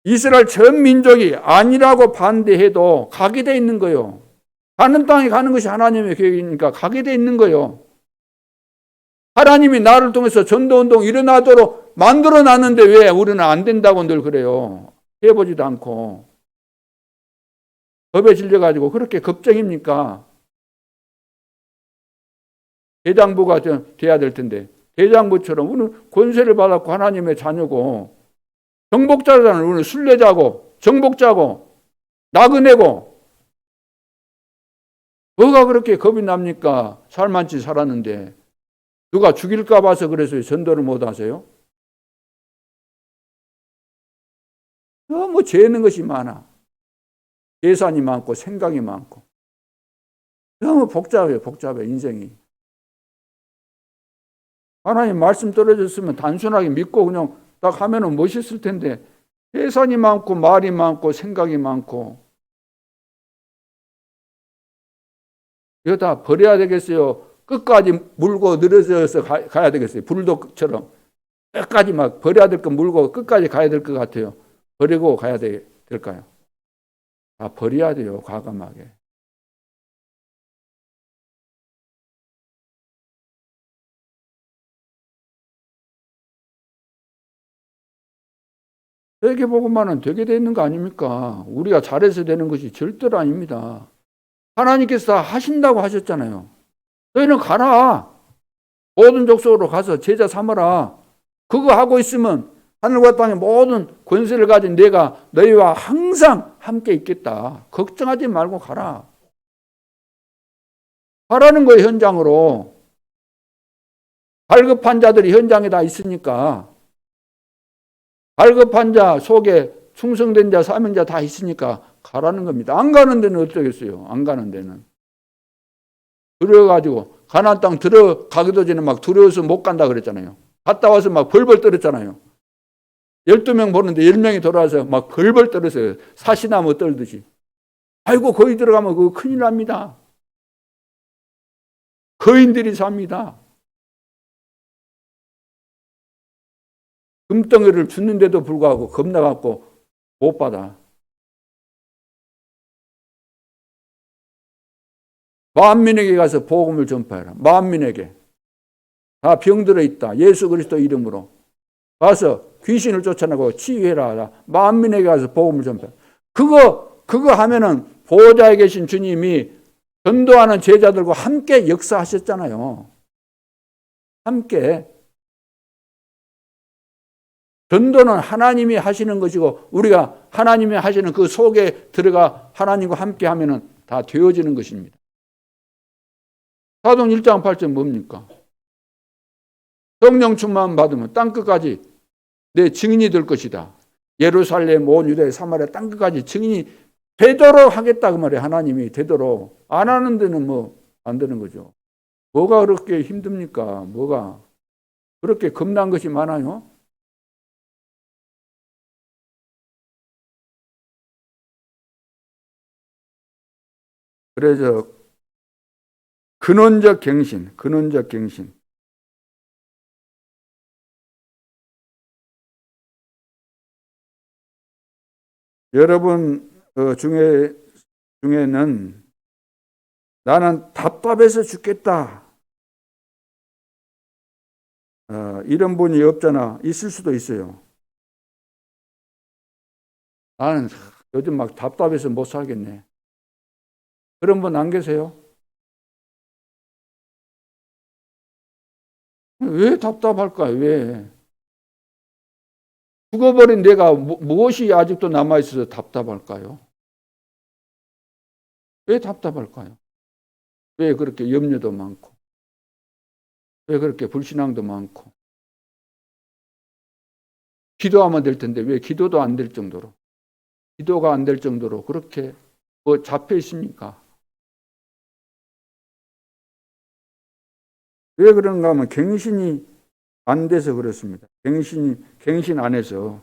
Speaker 1: 이스라엘 전 민족이 아니라고 반대해도 가게 돼 있는 거예요. 가는 땅에 가는 것이 하나님의 계획이니까 가게 돼 있는 거예요. 하나님이 나를 통해서 전도운동 일어나도록 만들어 놨는데 왜 우리는 안 된다고 늘 그래요. 해보지도 않고. 겁에 질려가지고 그렇게 겁쟁입니까? 대장부가 돼야 될 텐데 대장부처럼 우리는 권세를 받았고 하나님의 자녀고 정복자잖아요. 우리는 순례자고 정복자고 나그네고 뭐가 그렇게 겁이 납니까? 살만치 살았는데 누가 죽일까 봐서 그래서 전도를 못 하세요? 너무 죄는 것이 많아. 예산이 많고 생각이 많고 너무 복잡해요. 인생이. 하나님 말씀 떨어졌으면 단순하게 믿고 그냥 딱 하면은 멋있을 텐데 예산이 많고 말이 많고 생각이 많고 이거 다 버려야 되겠어요? 끝까지 물고 늘어져서 가야 되겠어요? 불독처럼 끝까지 막 버려야 될 거 물고 끝까지 가야 될 것 같아요. 버리고 가야 될까요? 다 버려야 돼요. 과감하게. 되게 보고만은 되게 돼 있는 거 아닙니까? 우리가 잘해서 되는 것이 절대로 아닙니다. 하나님께서 다 하신다고 하셨잖아요. 너희는 가라. 모든 족속으로 가서 제자 삼아라. 그거 하고 있으면 하늘과 땅의 모든 권세를 가진 내가 너희와 항상 함께 있겠다. 걱정하지 말고 가라. 가라는 거예요, 현장으로. 갈급한 자들이 현장에 다 있으니까. 갈급한 자 속에 충성된 자, 사명자 다 있으니까 가라는 겁니다. 안 가는 데는 어쩌겠어요? 안 가는 데는. 두려워가지고 가나안 땅 들어가기도 전에 막 두려워서 못 간다 그랬잖아요. 갔다 와서 막 벌벌 떨었잖아요. 12명 보는데 10명이 돌아와서 막 벌벌 떨었어요. 사시나무 떨듯이. 아이고 거기 들어가면 그거 큰일 납니다. 거인들이 삽니다. 금덩이를 줬는데도 불구하고 겁나갖고 못 받아. 만민에게 가서 복음을 전파해라. 만민에게. 다 병들어 있다. 예수 그리스도 이름으로. 가서 귀신을 쫓아내고 치유해라. 만민에게 가서 복음을 전파해라. 그거 하면은 보호자에 계신 주님이 전도하는 제자들과 함께 역사하셨잖아요. 함께. 전도는 하나님이 하시는 것이고 우리가 하나님이 하시는 그 속에 들어가 하나님과 함께 하면은 다 되어지는 것입니다. 사도행 1장 8절 뭡니까? 성령 충만 받으면 땅끝까지 내 증인이 될 것이다. 예루살렘, 온 유대, 사마리아 땅끝까지 증인이 되도록 하겠다 그 말이에요. 하나님이 되도록. 안 하는 데는 뭐 안 되는 거죠. 뭐가 그렇게 힘듭니까? 뭐가 그렇게 겁난 것이 많아요? 그래서 근원적 갱신. 여러분 중에는 나는 답답해서 죽겠다. 이런 분이 없잖아. 있을 수도 있어요. 나는 요즘 막 답답해서 못 살겠네. 그런 분 안 계세요? 왜 답답할까요? 왜? 죽어버린 내가 무엇이 아직도 남아있어서 답답할까요? 왜 답답할까요? 왜 그렇게 염려도 많고, 왜 그렇게 불신앙도 많고, 기도하면 될 텐데 왜 기도도 안 될 정도로, 기도가 안 될 정도로 그렇게 뭐 잡혀 있습니까? 왜 그런가 하면 갱신이 안 돼서 그렇습니다. 갱신 안 해서.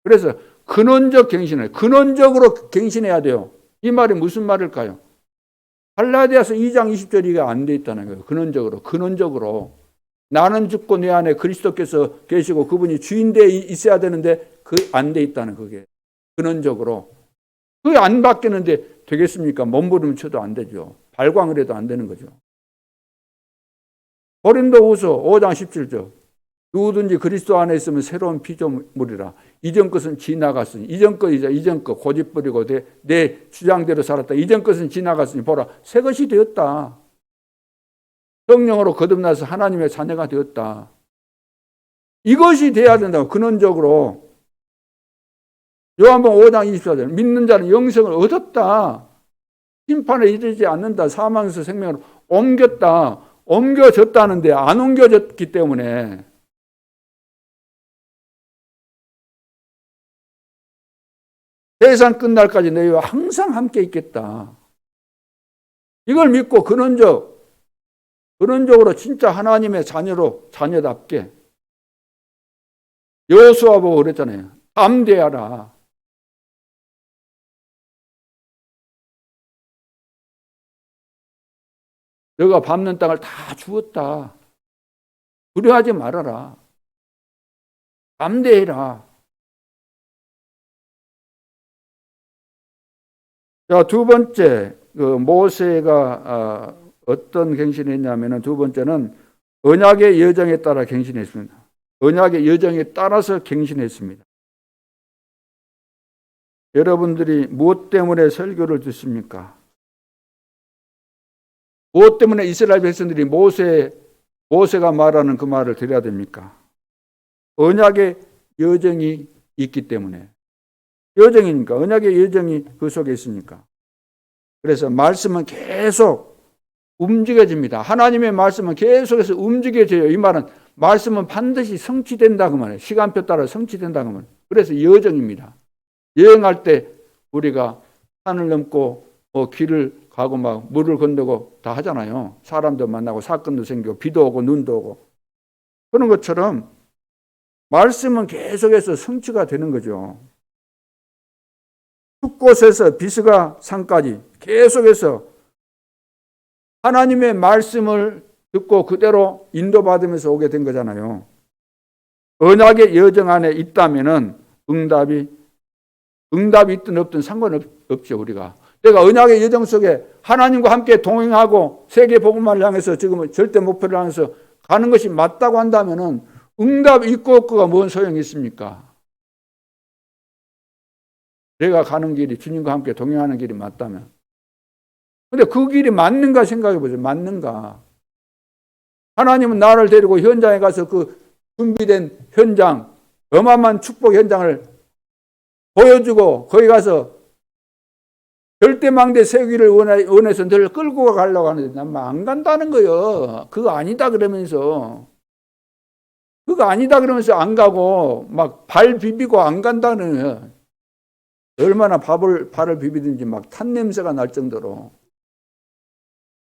Speaker 1: 그래서 근원적 갱신을, 근원적으로 갱신해야 돼요. 이 말이 무슨 말일까요? 갈라디아서 2장 20절이 이게 안 돼 있다는 거예요. 근원적으로. 나는 죽고 내 안에 그리스도께서 계시고 그분이 주인되어 있어야 되는데 그 안 돼 있다는 그게. 근원적으로. 그게 안 바뀌는데 되겠습니까? 몸부림쳐도 안 되죠. 발광을 해도 안 되는 거죠. 고린도후서 5장 17절. 누구든지 그리스도 안에 있으면 새로운 피조물이라. 이전 것은 지나갔으니, 이전 것 고집부리고 내 주장대로 살았다. 이전 것은 지나갔으니 보라 새 것이 되었다. 성령으로 거듭나서 하나님의 자녀가 되었다. 이것이 돼야 된다고. 근원적으로. 요한복음 5장 24절. 믿는 자는 영생을 얻었다. 심판에 이르지 않는다. 사망에서 생명으로 옮겼다. 옮겨졌다는데 안 옮겨졌기 때문에 세상 끝날까지 너희와 항상 함께 있겠다. 이걸 믿고 근원적으로 진짜 하나님의 자녀답게 여호수아 보고 그랬잖아요. 담대하라. 너가 밟는 땅을 다 주었다. 두려워하지 말아라. 담대해라. 자, 두 번째, 모세가 어떤 갱신을 했냐면 두 번째는 언약의 여정에 따라 갱신했습니다. 언약의 여정에 따라서 갱신했습니다. 여러분들이 무엇 때문에 설교를 듣습니까? 무엇 때문에 이스라엘 백성들이 모세가 말하는 그 말을 들어야 됩니까? 언약의 여정이 있기 때문에. 여정이니까, 언약의 여정이 그 속에 있으니까. 그래서 말씀은 계속 움직여집니다. 하나님의 말씀은 계속해서 움직여져요. 이 말은 말씀은 반드시 성취된다 그 말이에요. 시간표 따라 성취된다 그 말이에요. 그래서 여정입니다. 여행할 때 우리가 산을 넘고 길을 가고 막 물을 건너고 다 하잖아요. 사람도 만나고 사건도 생기고 비도 오고 눈도 오고. 그런 것처럼 말씀은 계속해서 성취가 되는 거죠. 숲곳에서 비스가 산까지 계속해서 하나님의 말씀을 듣고 그대로 인도받으면서 오게 된 거잖아요. 언약의 여정 안에 있다면은 응답이 있든 없든 상관없죠, 우리가. 내가 언약의 여정 속에 하나님과 함께 동행하고 세계 복음화를 향해서 지금 절대 목표를 향해서 가는 것이 맞다고 한다면은 응답 있고 없고가 뭔 소용이 있습니까? 내가 가는 길이 주님과 함께 동행하는 길이 맞다면. 근데 그 길이 맞는가 생각해 보세요. 맞는가? 하나님은 나를 데리고 현장에 가서 그 준비된 현장, 어마어마한 축복 현장을 보여주고 거기 가서 절대망대 세우기를 원해서 늘 끌고 가려고 하는데 난 안 간다는 거예요. 그거 아니다 그러면서. 그거 아니다 그러면서 안 가고 막 발 비비고 안 간다는 거예요. 얼마나 발을 비비든지 막 탄 냄새가 날 정도로.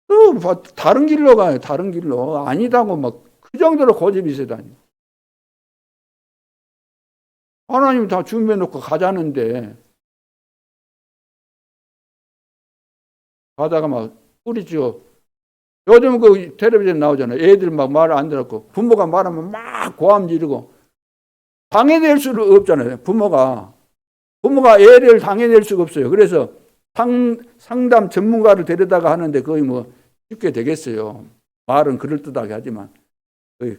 Speaker 1: 또 다른 길로 가요. 다른 길로. 아니다고 막 그 정도로 고집이 세다니. 하나님 다 준비해 놓고 가자는데 가다가 막 뿌리죠. 요즘 그 텔레비전 나오잖아요. 애들 막 말 안 들었고 부모가 말하면 막 고함 지르고 방해될 수는 없잖아요. 부모가 애를 방해낼 수가 없어요. 그래서 상담 전문가를 데려다가 하는데 거의 뭐 쉽게 되겠어요. 말은 그럴듯하게 하지만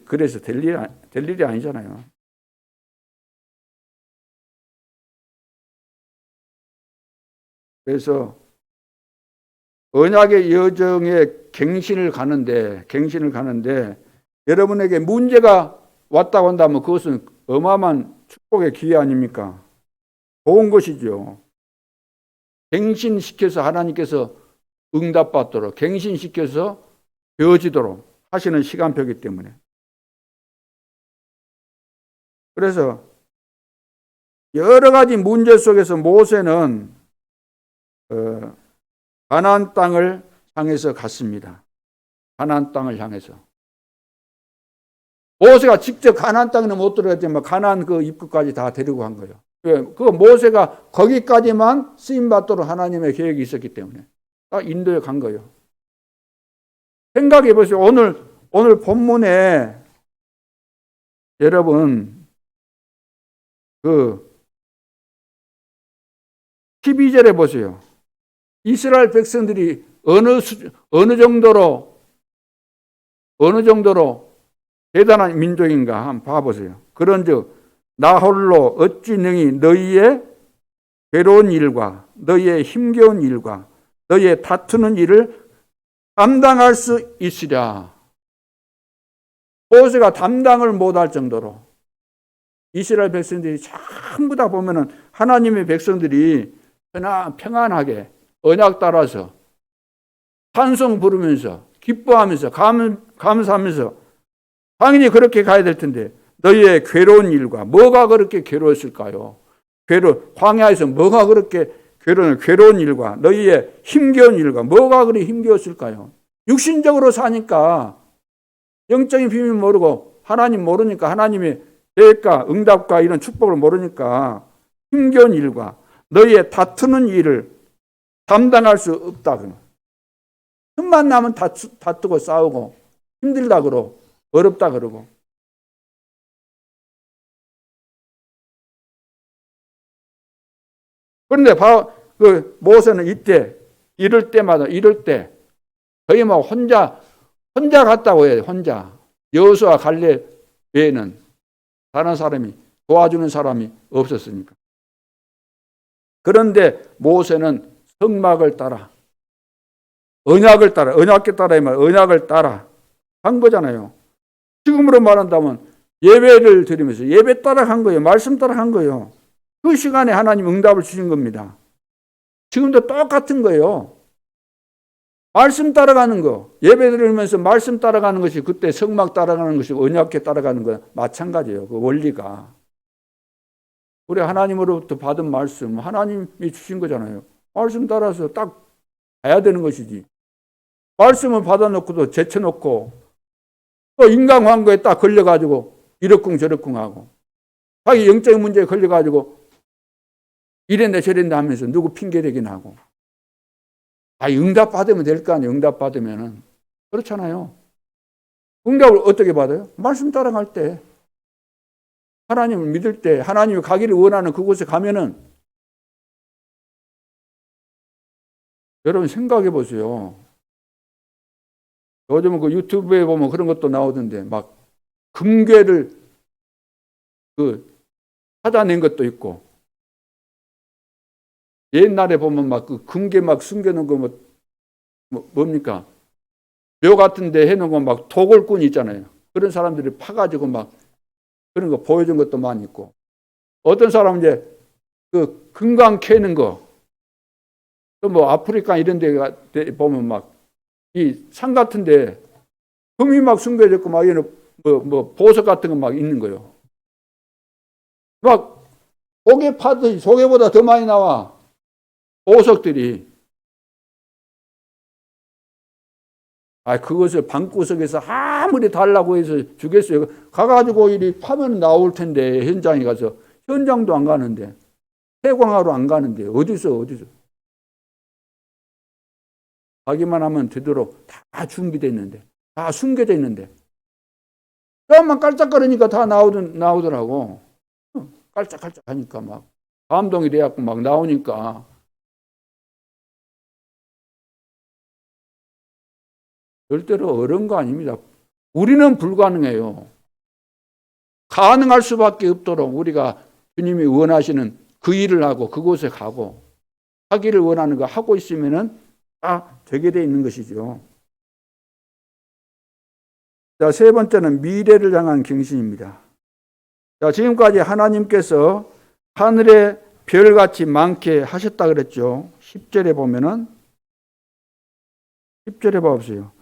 Speaker 1: 그래서 될 일이 아니잖아요. 그래서 언약의 여정에 갱신을 가는데 여러분에게 문제가 왔다고 한다면 그것은 어마어마한 축복의 기회 아닙니까? 좋은 것이죠. 갱신시켜서 하나님께서 응답받도록 갱신시켜서 되어지도록 하시는 시간표이기 때문에. 그래서 여러 가지 문제 속에서 모세는 가나안 땅을 향해서 갔습니다. 가나안 땅을 향해서. 모세가 직접 가나안 땅에는 못 들어갔지만 가나안 그 입구까지 다 데리고 간 거예요. 그 모세가 거기까지만 쓰임받도록 하나님의 계획이 있었기 때문에 딱 인도에 간 거예요. 생각해 보세요. 오늘 본문에 여러분 그 12절에 보세요. 이스라엘 백성들이 어느 정도로 대단한 민족인가 한번 봐보세요. 그런즉 나 홀로 어찌 능히 너희의 괴로운 일과 너희의 힘겨운 일과 너희의 다투는 일을 감당할 수 있으랴. 모세가 담당을 못할 정도로 이스라엘 백성들이 전부 다 보면은 하나님의 백성들이 평안하게 언약 따라서 찬송 부르면서 기뻐하면서 감사하면서 당연히 그렇게 가야 될 텐데 너희의 괴로운 일과 뭐가 그렇게 괴로웠을까요? 광야에서 뭐가 그렇게 괴로운 일과 너희의 힘겨운 일과 뭐가 그리 힘겨웠을까요? 육신적으로 사니까 영적인 비밀 모르고 하나님 모르니까 하나님의 계획과 응답과 이런 축복을 모르니까 힘겨운 일과 너희의 다투는 일을 감당할 수 없다. 틈만 나면 다투고 싸우고 힘들다 그러고 어렵다 그러고. 그런데 그 모세는 이럴 때 거의 뭐 혼자 갔다고 해요. 혼자. 여호수아 갈렙 외에는 다른 사람이 도와주는 사람이 없었으니까. 그런데 모세는 성막을 따라 언약을 따라 한 거잖아요. 지금으로 말한다면 예배를 드리면서 예배 따라 한 거예요. 말씀 따라 한 거예요. 그 시간에 하나님 응답을 주신 겁니다. 지금도 똑같은 거예요. 말씀 따라가는 거, 예배 드리면서 말씀 따라가는 것이 그때 성막 따라가는 것이 언약궤 따라가는 거 마찬가지예요. 그 원리가. 우리 하나님으로부터 받은 말씀, 하나님이 주신 거잖아요. 말씀 따라서 딱 가야 되는 것이지. 말씀을 받아놓고도 제쳐놓고 또 인간관계에 딱 걸려가지고 이러쿵저러쿵 하고 자기 영적인 문제에 걸려가지고 이랬네 저랬네 하면서 누구 핑계대긴 하고. 응답 받으면 될 거 아니에요. 응답 받으면은. 그렇잖아요. 응답을 어떻게 받아요? 말씀 따라갈 때. 하나님을 믿을 때, 하나님이 가기를 원하는 그곳에 가면은 여러분 생각해 보세요. 요즘은 그 유튜브에 보면 그런 것도 나오던데 막 금괴를 찾아낸 것도 있고 옛날에 보면 막 그 금괴 막 숨겨놓은 거 뭡니까? 묘 같은 데 해놓은 거 막 도골꾼 있잖아요. 그런 사람들이 파가지고 막 그런 거 보여준 것도 많이 있고 어떤 사람은 이제 그 금강 캐는 거 또 뭐 아프리카 이런 데 보면 막 이 산 같은 데 금이 막 숨겨져 있고 막 이런 뭐 보석 같은 거 막 있는 거예요. 막 조개 파듯이 조개보다 더 많이 나와. 보석들이. 그것을 방구석에서 아무리 달라고 해서 주겠어요. 가가지고 이리 파면 나올 텐데, 현장에 가서. 현장도 안 가는데, 해광하러 안 가는데, 어디서. 가기만 하면 되도록 다 준비되어 있는데, 다 숨겨져 있는데. 조금만 깔짝거리니까 다 나오더라고. 깔짝깔짝 하니까 막, 감동이 돼갖고 막 나오니까. 절대로 어려운 거 아닙니다. 우리는 불가능해요. 가능할 수밖에 없도록 우리가 주님이 원하시는 그 일을 하고 그곳에 가고 하기를 원하는 거 하고 있으면은 다 되게 돼 있는 것이죠. 자, 세 번째는 미래를 향한 경신입니다. 자, 지금까지 하나님께서 하늘에 별같이 많게 하셨다 그랬죠. 10절에 보면은 10절에 봐보세요.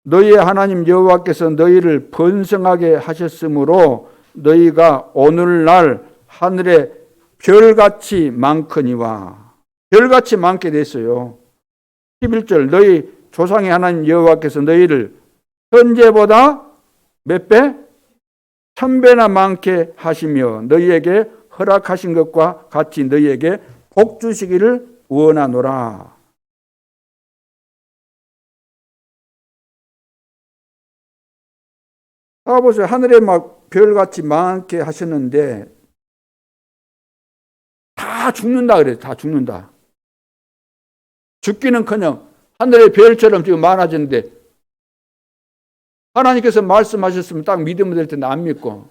Speaker 1: 너희의 하나님 여호와께서 너희를 번성하게 하셨으므로 너희가 오늘날 하늘에 별같이 많거니와. 별같이 많게 됐어요. 11절 너희 조상의 하나님 여호와께서 너희를 현재보다 몇 배? 1000배나 많게 하시며 너희에게 허락하신 것과 같이 너희에게 복 주시기를 원하노라. 봐보세요. 하늘에 막 별같이 많게 하셨는데 다 죽는다 그래요. 다 죽는다. 죽기는커녕 하늘의 별처럼 지금 많아졌는데 하나님께서 말씀하셨으면 딱 믿으면 될 텐데 안 믿고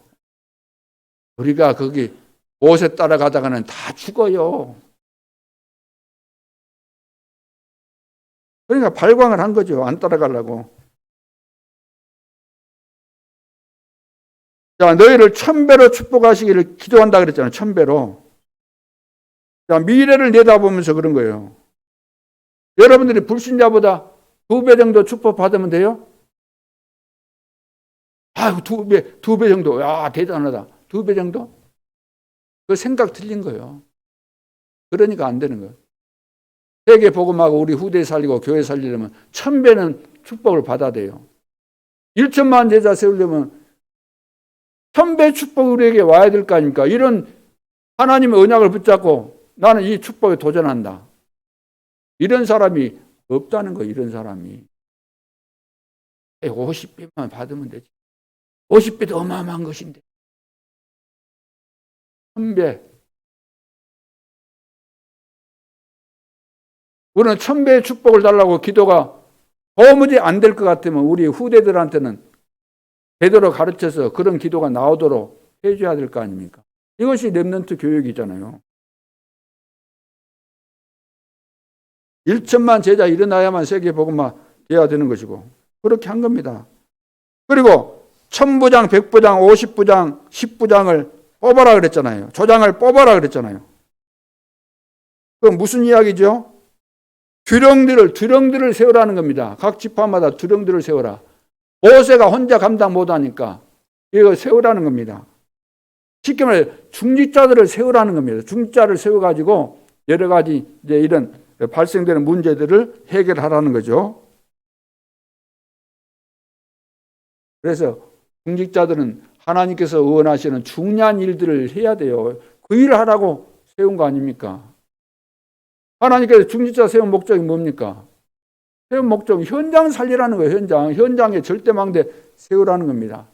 Speaker 1: 우리가 거기 옷에 따라가다가는 다 죽어요. 그러니까 발광을 한 거죠. 안 따라가려고. 자, 너희를 1000배로 축복하시기를 기도한다 그랬잖아요. 1000배로. 자, 미래를 내다보면서 그런 거예요. 여러분들이 불신자보다 2배 정도 축복 받으면 돼요? 아유, 2배 정도. 야, 대단하다. 2배 정도? 그 생각 틀린 거예요. 그러니까 안 되는 거예요. 세계 복음하고 우리 후대 살리고 교회 살리려면 1000배는 축복을 받아야 돼요. 1천만 제자 세우려면 1000배 축복이 우리에게 와야 될 거 아닙니까? 이런 하나님의 언약을 붙잡고 나는 이 축복에 도전한다. 이런 사람이 없다는 거예요. 이런 사람이. 50배만 받으면 되지. 50배도 어마어마한 것인데. 1000배. 우리는 1000배의 축복을 달라고 기도가 도무지 안 될 것 같으면 우리 후대들한테는 제대로 가르쳐서 그런 기도가 나오도록 해줘야 될 거 아닙니까? 이것이 렘넌트 교육이잖아요. 1천만 제자 일어나야만 세계 복음화 돼야 되는 것이고 그렇게 한 겁니다. 그리고 1000부장, 100부장, 50부장, 10부장을 뽑아라 그랬잖아요. 조장을 뽑아라 그랬잖아요. 그 무슨 이야기죠? 두령들을 세우라는 겁니다. 각 지파마다 두령들을 세워라. 모세가 혼자 감당 못하니까 이거 세우라는 겁니다. 쉽게 말해 중직자들을 세우라는 겁니다. 중직자를 세워가지고 여러 가지 이제 이런 발생되는 문제들을 해결하라는 거죠. 그래서 중직자들은 하나님께서 원하시는 중요한 일들을 해야 돼요. 그 일을 하라고 세운 거 아닙니까? 하나님께서 중직자 세운 목적이 뭡니까? 세운 목적은 현장 살리라는 거예요. 현장에 절대망대 세우라는 겁니다.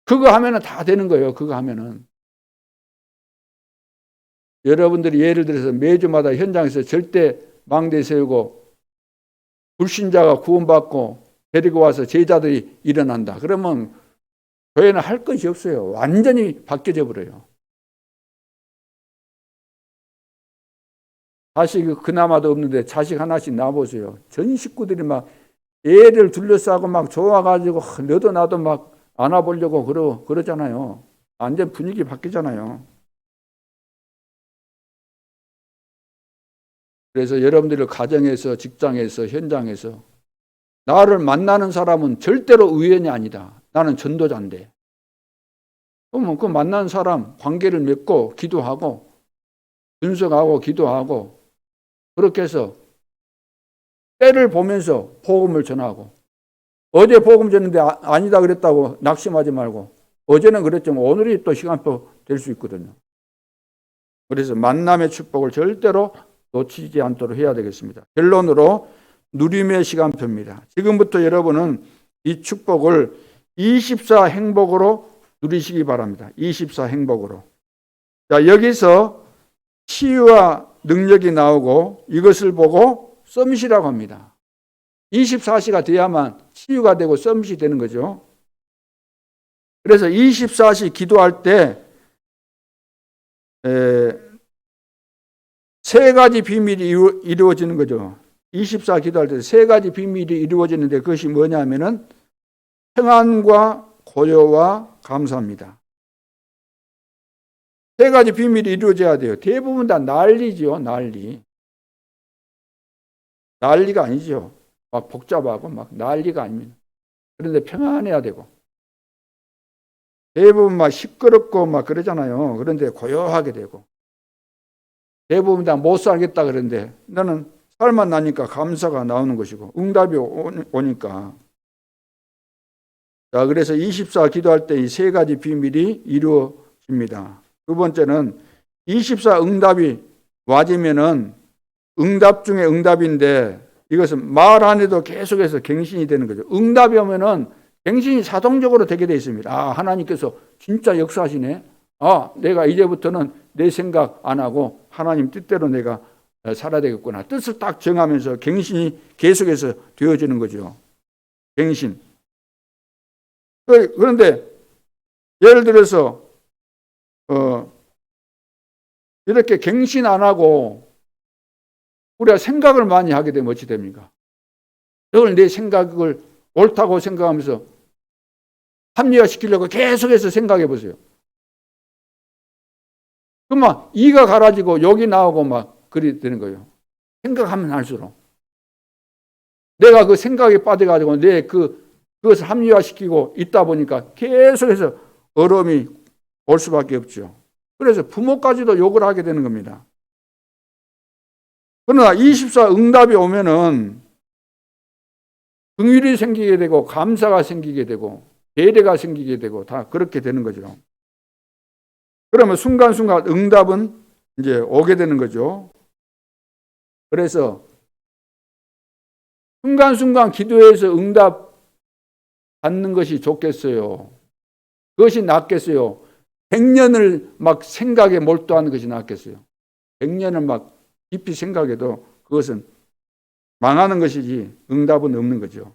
Speaker 1: 그거 하면은 다 되는 거예요. 그거 하면은. 여러분들이 예를 들어서 매주마다 현장에서 절대망대 세우고 불신자가 구원받고 데리고 와서 제자들이 일어난다. 그러면 교회는 할 것이 없어요. 완전히 바뀌어져 버려요. 자식이 그나마도 없는데 자식 하나씩 낳아보세요. 전 식구들이 막 애를 둘러싸고 막 좋아가지고 너도 나도 막 안아보려고 그러잖아요. 완전 분위기 바뀌잖아요. 그래서 여러분들의 가정에서, 직장에서, 현장에서 나를 만나는 사람은 절대로 우연이 아니다. 나는 전도자인데. 그러면 그 만나는 사람 관계를 맺고 기도하고 분석하고 기도하고 그렇게 해서 때를 보면서 복음을 전하고 어제 복음 전했는데 아니다 그랬다고 낙심하지 말고 어제는 그랬지만 오늘이 또 시간표 될 수 있거든요. 그래서 만남의 축복을 절대로 놓치지 않도록 해야 되겠습니다. 결론으로 누림의 시간표입니다. 지금부터 여러분은 이 축복을 24 행복으로 누리시기 바랍니다. 24 행복으로. 자, 여기서 치유와 능력이 나오고 이것을 보고 서밋이라고 합니다. 24시가 돼야만 치유가 되고 서밋이 되는 거죠. 그래서 24시 기도할 때 세 가지 비밀이 이루어지는 거죠. 24 기도할 때 세 가지 비밀이 이루어지는데 그것이 뭐냐면은 평안과 고요와 감사입니다. 세 가지 비밀이 이루어져야 돼요. 대부분 다 난리죠. 난리가 아니죠. 막 복잡하고 막 난리가 아닙니다. 그런데 평안해야 되고 대부분 막 시끄럽고 막 그러잖아요. 그런데 고요하게 되고 대부분 다 못 살겠다 그러는데 너는 살만 나니까 감사가 나오는 것이고 응답이 오니까. 자, 그래서 24 기도할 때 이 세 가지 비밀이 이루어집니다. 두 번째는 24 응답이 와지면은 응답 중에 응답인데 이것은 말 안 해도 계속해서 갱신이 되는 거죠. 응답이 오면은 갱신이 자동적으로 되게 되어 있습니다. 아, 하나님께서 진짜 역사하시네. 아, 내가 이제부터는 내 생각 안 하고 하나님 뜻대로 내가 살아야 되겠구나. 뜻을 딱 정하면서 갱신이 계속해서 되어지는 거죠. 갱신. 그런데 예를 들어서 이렇게 갱신 안 하고 우리가 생각을 많이 하게 되면 어찌 됩니까? 이걸 내 생각을 옳다고 생각하면서 합리화시키려고 계속해서 생각해 보세요. 그러면 이가 갈라지고 욕이 나오고 막 그리 되는 거예요. 생각하면 할수록. 내가 그 생각에 빠져가지고 그것을 합리화시키고 있다 보니까 계속해서 어려움이 올 수밖에 없죠. 그래서 부모까지도 욕을 하게 되는 겁니다. 그러나 24 응답이 오면은 긍휼이 생기게 되고 감사가 생기게 되고 배려가 생기게 되고 다 그렇게 되는 거죠. 그러면 순간순간 응답은 이제 오게 되는 거죠. 그래서 순간순간 기도해서 응답 받는 것이 좋겠어요? 그것이 낫겠어요? 100년을 막 생각에 몰두하는 것이 낫겠어요? 100년을 막 깊이 생각해도 그것은 망하는 것이지 응답은 없는 거죠.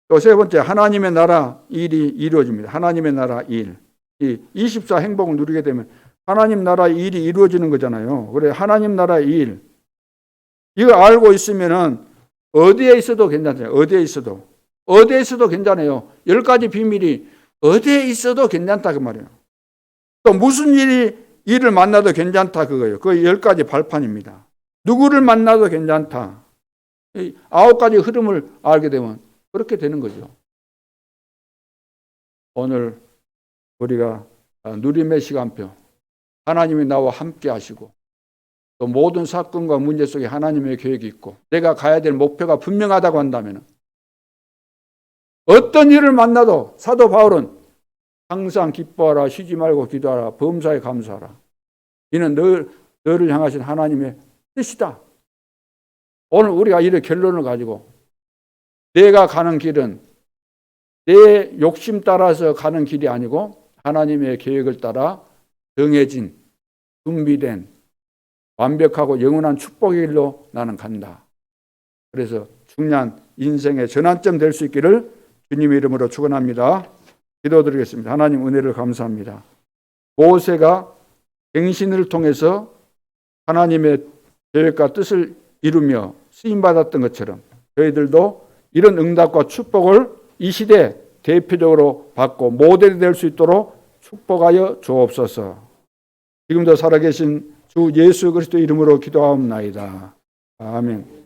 Speaker 1: 또 세 번째, 하나님의 나라 일이 이루어집니다. 하나님의 나라 일. 이 24 행복을 누리게 되면 하나님 나라 일이 이루어지는 거잖아요. 그래, 하나님 나라 일. 이거 알고 있으면은 어디에 있어도 괜찮아요. 어디에 있어도. 어디에 있어도 괜찮아요. 10가지 비밀이 어디에 있어도 괜찮다 그 말이에요. 또 무슨 일을 만나도 괜찮다 그거예요. 그 10가지 발판입니다. 누구를 만나도 괜찮다. 9가지 흐름을 알게 되면 그렇게 되는 거죠. 오늘 우리가 누림의 시간표, 하나님이 나와 함께 하시고 또 모든 사건과 문제 속에 하나님의 계획이 있고 내가 가야 될 목표가 분명하다고 한다면 어떤 일을 만나도 사도 바울은 항상 기뻐하라, 쉬지 말고 기도하라, 범사에 감사하라. 이는 너를 향하신 하나님의 뜻이다. 오늘 우리가 이런 결론을 가지고 내가 가는 길은 내 욕심 따라서 가는 길이 아니고 하나님의 계획을 따라 정해진, 준비된, 완벽하고 영원한 축복의 길로 나는 간다. 그래서 중요한 인생의 전환점 될 수 있기를 주님의 이름으로 축원합니다. 기도드리겠습니다. 하나님 은혜를 감사합니다. 모세가 갱신을 통해서 하나님의 계획과 뜻을 이루며 쓰임받았던 것처럼 저희들도 이런 응답과 축복을 이 시대 대표적으로 받고 모델이 될 수 있도록 축복하여 주옵소서. 지금도 살아계신 주 예수 그리스도 이름으로 기도하옵나이다. 아멘.